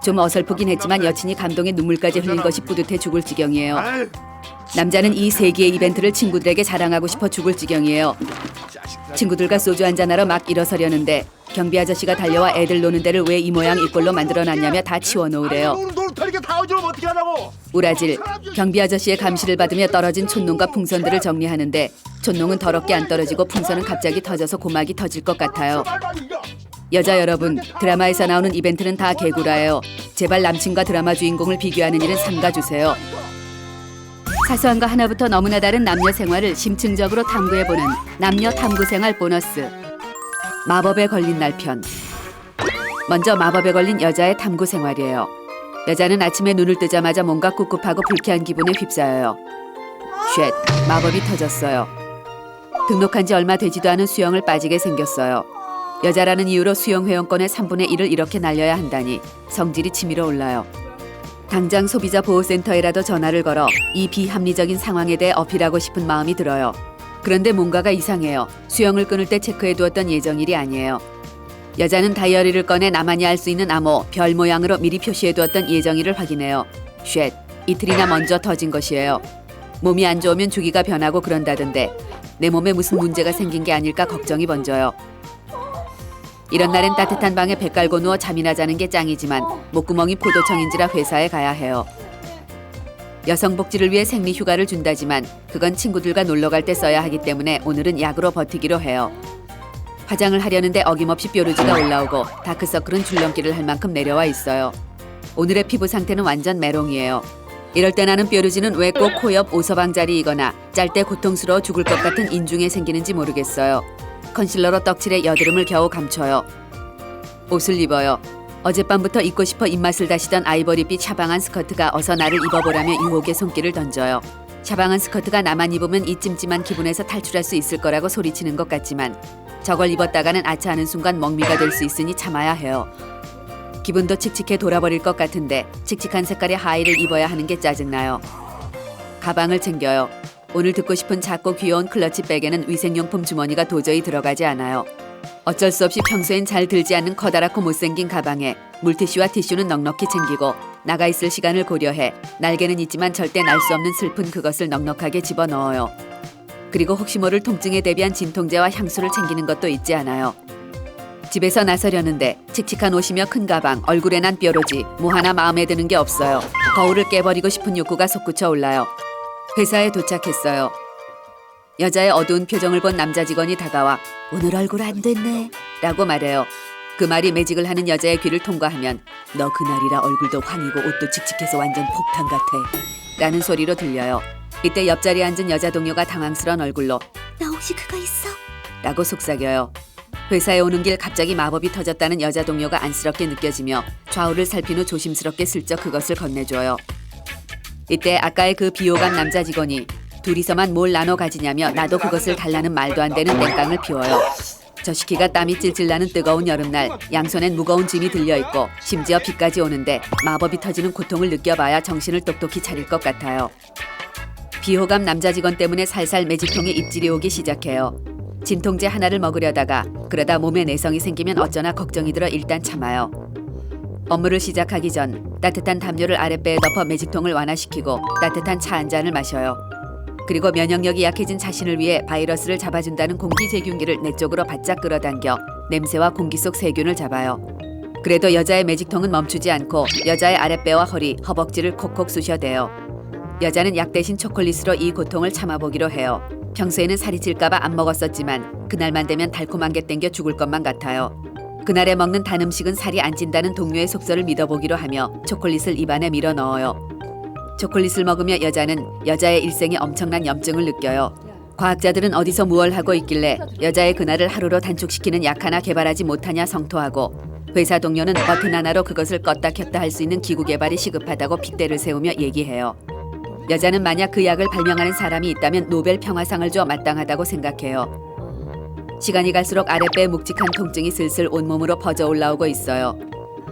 좀 어설프긴 했지만 여친이 감동에 눈물까지 흘린 것이 뿌듯해 죽을 지경이에요. 남자는 이 세 개의 이벤트를 친구들에게 자랑하고 싶어 죽을 지경이에요. 친구들과 소주 한잔하러 막 일어서려는데 경비 아저씨가 달려와 애들 노는 데를 왜 이 모양 이 꼴로 만들어놨냐며 다 치워놓으래요. 우라질. 경비 아저씨의 감시를 받으며 떨어진 촛농과 풍선들을 정리하는데 촛농은 더럽게 안 떨어지고 풍선은 갑자기 터져서 고막이 터질 것 같아요. 여자 여러분, 드라마에서 나오는 이벤트는 다 개구라예요. 제발 남친과 드라마 주인공을 비교하는 일은 삼가주세요. 사소한 거 하나부터 너무나 다른 남녀 생활을 심층적으로 탐구해보는 남녀 탐구 생활 보너스. 마법에 걸린 날 편. 먼저 마법에 걸린 여자의 탐구 생활이에요. 여자는 아침에 눈을 뜨자마자 뭔가 꿉꿉하고 불쾌한 기분에 휩싸여요. 쉣, 마법이 터졌어요. 등록한 지 얼마 되지도 않은 수영을 빠지게 생겼어요. 여자라는 이유로 수영 회원권의 3분의 1을 이렇게 날려야 한다니 성질이 치밀어 올라요. 당장 소비자 보호센터에라도 전화를 걸어 이 비합리적인 상황에 대해 어필하고 싶은 마음이 들어요. 그런데 뭔가가 이상해요. 수영을 끊을 때 체크해두었던 예정일이 아니에요. 여자는 다이어리를 꺼내 나만이 알 수 있는 암호, 별 모양으로 미리 표시해두었던 예정일을 확인해요. 쉣, 이틀이나 먼저 터진 것이에요. 몸이 안 좋으면 주기가 변하고 그런다던데 내 몸에 무슨 문제가 생긴 게 아닐까 걱정이 번져요. 이런 날엔 따뜻한 방에 배 깔고 누워 잠이나 자는 게 짱이지만 목구멍이 포도청인지라 회사에 가야 해요. 여성 복지를 위해 생리 휴가를 준다지만 그건 친구들과 놀러 갈 때 써야 하기 때문에 오늘은 약으로 버티기로 해요. 화장을 하려는데 어김없이 뾰루지가 올라오고 다크서클은 줄넘기를 할 만큼 내려와 있어요. 오늘의 피부 상태는 완전 메롱이에요. 이럴 때 나는 뾰루지는 왜 꼭 코 옆 오서방자리이거나 짤 때 고통스러워 죽을 것 같은 인중에 생기는지 모르겠어요. 컨실러로 떡칠해 여드름을 겨우 감춰요. 옷을 입어요. 어젯밤부터 입고 싶어 입맛을 다시던 아이보리빛 샤방한 스커트가 어서 나를 입어보라며 유혹의 손길을 던져요. 샤방한 스커트가 나만 입으면 이 찜찜한 기분에서 탈출할 수 있을 거라고 소리치는 것 같지만 저걸 입었다가는 아차하는 순간 먹미가 될 수 있으니 참아야 해요. 기분도 칙칙해 돌아버릴 것 같은데 칙칙한 색깔의 하의를 입어야 하는 게 짜증나요. 가방을 챙겨요. 오늘 듣고 싶은 작고 귀여운 클러치백에는 위생용품 주머니가 도저히 들어가지 않아요. 어쩔 수 없이 평소엔 잘 들지 않는 커다랗고 못생긴 가방에 물티슈와 티슈는 넉넉히 챙기고 나가 있을 시간을 고려해 날개는 있지만 절대 날 수 없는 슬픈 그것을 넉넉하게 집어넣어요. 그리고 혹시 모를 통증에 대비한 진통제와 향수를 챙기는 것도 잊지 않아요. 집에서 나서려는데 칙칙한 옷이며 큰 가방, 얼굴에 난 뾰루지, 뭐 하나 마음에 드는 게 없어요. 거울을 깨버리고 싶은 욕구가 솟구쳐 올라요. 회사에 도착했어요. 여자의 어두운 표정을 본 남자 직원이 다가와 오늘 얼굴 안 됐네 라고 말해요. 그 말이 매직을 하는 여자의 귀를 통과하면 너 그날이라 얼굴도 황이고 옷도 칙칙해서 완전 폭탄 같아 라는 소리로 들려요. 이때 옆자리에 앉은 여자 동료가 당황스러운 얼굴로 나 혹시 그거 있어? 라고 속삭여요. 회사에 오는 길 갑자기 마법이 터졌다는 여자 동료가 안쓰럽게 느껴지며 좌우를 살핀 후 조심스럽게 슬쩍 그것을 건네줘요. 이때 아까의 그 비호감 남자 직원이 둘이서만 뭘 나눠 가지냐며 나도 그것을 달라는 말도 안 되는 땡깡을 피워요. 저 시키가 땀이 찔찔 나는 뜨거운 여름날 양손엔 무거운 짐이 들려있고 심지어 비까지 오는데 마법이 터지는 고통을 느껴봐야 정신을 똑똑히 차릴 것 같아요. 비호감 남자 직원 때문에 살살 매직통에 입질이 오기 시작해요. 진통제 하나를 먹으려다가 그러다 몸에 내성이 생기면 어쩌나 걱정이 들어 일단 참아요. 업무를 시작하기 전 따뜻한 담요를 아랫배에 덮어 매직통을 완화시키고 따뜻한 차 한 잔을 마셔요. 그리고 면역력이 약해진 자신을 위해 바이러스를 잡아준다는 공기세균기를 내 쪽으로 바짝 끌어당겨 냄새와 공기 속 세균을 잡아요. 그래도 여자의 매직통은 멈추지 않고 여자의 아랫배와 허리, 허벅지를 콕콕 쑤셔대요. 여자는 약 대신 초콜릿으로 이 고통을 참아보기로 해요. 평소에는 살이 찔까봐 안 먹었었지만 그날만 되면 달콤한 게 땡겨 죽을 것만 같아요. 그날에 먹는 단 음식은 살이 안 찐다는 동료의 속설을 믿어보기로 하며 초콜릿을 입안에 밀어 넣어요. 초콜릿을 먹으며 여자는 여자의 일생에 엄청난 염증을 느껴요. 과학자들은 어디서 무얼 하고 있길래 여자의 그날을 하루로 단축시키는 약 하나 개발하지 못하냐 성토하고 회사 동료는 버튼 하나로 그것을 껐다 켰다 할 수 있는 기구 개발이 시급하다고 핏대를 세우며 얘기해요. 여자는 만약 그 약을 발명하는 사람이 있다면 노벨 평화상을 줘 마땅하다고 생각해요. 시간이 갈수록 아랫배의 묵직한 통증이 슬슬 온몸으로 퍼져 올라오고 있어요.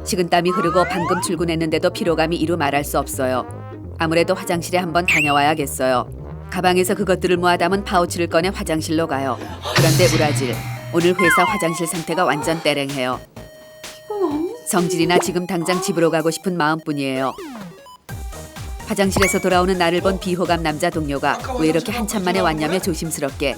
식은땀이 흐르고 방금 출근했는데도 피로감이 이루 말할 수 없어요. 아무래도 화장실에 한번 다녀와야겠어요. 가방에서 그것들을 모아 담은 파우치를 꺼내 화장실로 가요. 그런데 우라질, 오늘 회사 화장실 상태가 완전 떼랭해요. 성질이나 지금 당장 집으로 가고 싶은 마음뿐이에요. 화장실에서 돌아오는 나를 본 비호감 남자 동료가 왜 이렇게 한참 만에 왔냐며 조심스럽게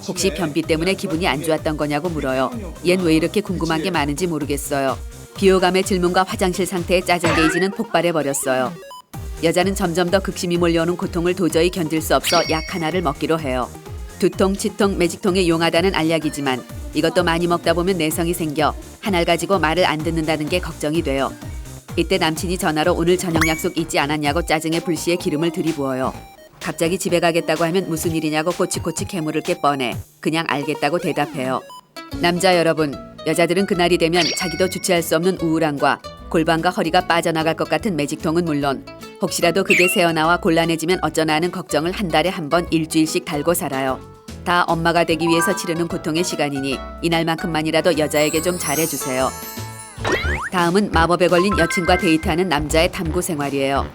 혹시 변비 때문에 기분이 안 좋았던 거냐고 물어요. 얜 왜 이렇게 궁금한 게 많은지 모르겠어요. 비호감의 질문과 화장실 상태의 짜증 게이지는 폭발해버렸어요. 여자는 점점 더 극심히 몰려오는 고통을 도저히 견딜 수 없어 약 하나를 먹기로 해요. 두통, 치통, 매직통에 용하다는 알약이지만 이것도 많이 먹다 보면 내성이 생겨 하나를 가지고 말을 안 듣는다는 게 걱정이 돼요. 이때 남친이 전화로 오늘 저녁 약속 잊지 않았냐고 짜증에 불씨에 기름을 들이부어요. 갑자기 집에 가겠다고 하면 무슨 일이냐고 꼬치꼬치 캐물을 게 뻔해 그냥 알겠다고 대답해요. 남자 여러분, 여자들은 그날이 되면 자기도 주체할 수 없는 우울함과 골반과 허리가 빠져나갈 것 같은 매직통은 물론 혹시라도 그게 새어나와 곤란해지면 어쩌나 하는 걱정을 한 달에 한 번 일주일씩 달고 살아요. 다 엄마가 되기 위해서 치르는 고통의 시간이니 이날만큼만이라도 여자에게 좀 잘해주세요. 다음은 마법에 걸린 여친과 데이트하는 남자의 탐구 생활이에요.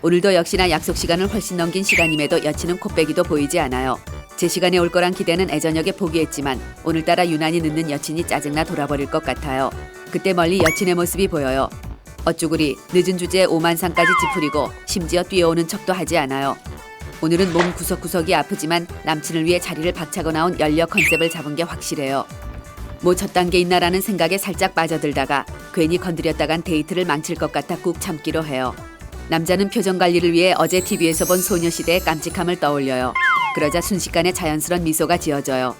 오늘도 역시나 약속 시간을 훨씬 넘긴 시간임에도 여친은 코빼기도 보이지 않아요. 제 시간에 올 거란 기대는 애저녁에 포기했지만 오늘따라 유난히 늦는 여친이 짜증나 돌아버릴 것 같아요. 그때 멀리 여친의 모습이 보여요. 어쭈구리 늦은 주제에 오만상까지 찌푸리고 심지어 뛰어오는 척도 하지 않아요. 오늘은 몸 구석구석이 아프지만 남친을 위해 자리를 박차고 나온 연려 컨셉을 잡은 게 확실해요. 뭐 첫 단계 있나라는 생각에 살짝 빠져들다가 괜히 건드렸다간 데이트를 망칠 것 같아 꾹 참기로 해요. 남자는 표정 관리를 위해 어제 TV에서 본 소녀시대의 깜찍함을 떠올려요. 그러자 순식간에 자연스런 미소가 지어져요.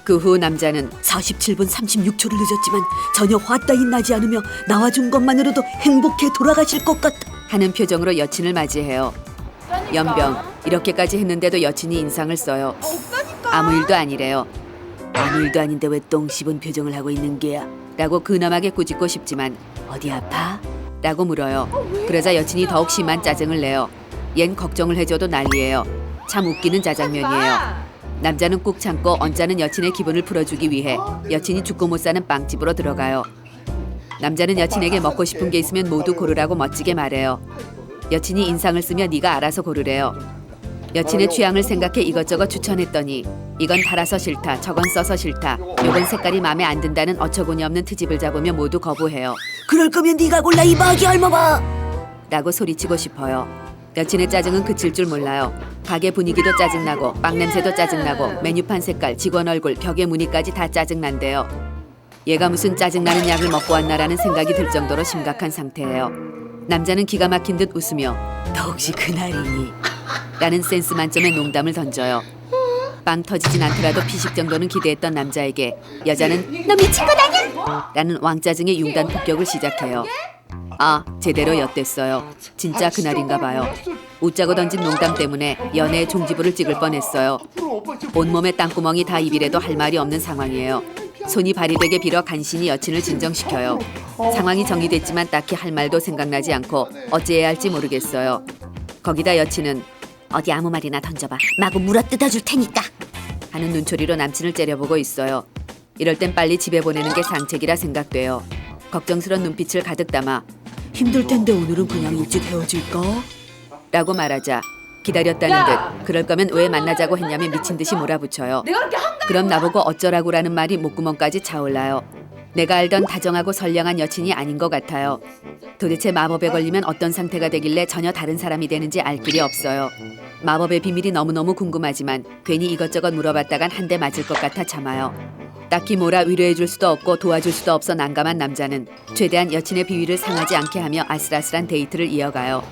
그 후 남자는 47분 36초를 늦었지만 전혀 화 따위 나지 않으며 나와준 것만으로도 행복해 돌아가실 것 같아 하는 표정으로 여친을 맞이해요. 연병, 이렇게까지 했는데도 여친이 인상을 써요. 아무 일도 아니래요. 아무 일도 아닌데 왜 똥 씹은 표정을 하고 있는 게야? 라고 근엄하게 꾸짖고 싶지만 어디 아파? 라고 물어요. 그러자 여친이 더욱 심한 짜증을 내요. 얜 걱정을 해줘도 난리예요. 참 웃기는 짜장면이에요. 남자는 꾹 참고 언짢은 여친의 기분을 풀어주기 위해 여친이 죽고 못 사는 빵집으로 들어가요. 남자는 여친에게 먹고 싶은 게 있으면 모두 고르라고 멋지게 말해요. 여친이 인상을 쓰며 네가 알아서 고르래요. 여친의 취향을 생각해 이것저것 추천했더니 이건 달아서 싫다, 저건 써서 싫다, 요건 색깔이 마음에 안 든다는 어처구니 없는 트집을 잡으며 모두 거부해요. 그럴 거면 네가 골라 이 마귀 얼마봐! 라고 소리치고 싶어요. 여친의 짜증은 그칠 줄 몰라요. 가게 분위기도 짜증나고 빵 냄새도 짜증나고 메뉴판 색깔, 직원 얼굴, 벽에 무늬까지 다 짜증난대요. 얘가 무슨 짜증나는 약을 먹고 왔나라는 생각이 들 정도로 심각한 상태예요. 남자는 기가 막힌 듯 웃으며 너 혹시 그날이니? 라는 센스 만점의 농담을 던져요. 빵 터지진 않더라도 피식 정도는 기대했던 남자에게 여자는 너 미친 거 아니야? 라는 왕짜증의 융단 폭격을 시작해요. 아, 제대로 엿됐어요. 진짜 그날인가 봐요. 웃자고 던진 농담 때문에 연애의 종지부를 찍을 뻔했어요. 온몸에 땅구멍이 다 입이래도 할 말이 없는 상황이에요. 손이 발이 되게 빌어 간신히 여친을 진정시켜요. 상황이 정리됐지만 딱히 할 말도 생각나지 않고 어찌해야 할지 모르겠어요. 거기다 여친은 어디 아무 말이나 던져봐. 마구 물어뜯어 줄 테니까. 하는 눈초리로 남친을 째려보고 있어요. 이럴 땐 빨리 집에 보내는 게 상책이라 생각돼요. 걱정스런 눈빛을 가득 담아 힘들 텐데 오늘은 그냥 일찍 헤어질까? 라고 말하자 기다렸다는 듯 그럴 거면 왜 만나자고 했냐며 미친 듯이 몰아붙여요. 그럼 나보고 어쩌라고라는 말이 목구멍까지 차올라요. 내가 알던 다정하고 선량한 여친이 아닌 것 같아요. 도대체 마법에 걸리면 어떤 상태가 되길래 전혀 다른 사람이 되는지 알 길이 없어요. 마법의 비밀이 너무너무 궁금하지만 괜히 이것저것 물어봤다간 한 대 맞을 것 같아 참아요. 딱히 뭐라 위로해줄 수도 없고 도와줄 수도 없어 난감한 남자는 최대한 여친의 비위를 상하지 않게 하며 아슬아슬한 데이트를 이어가요.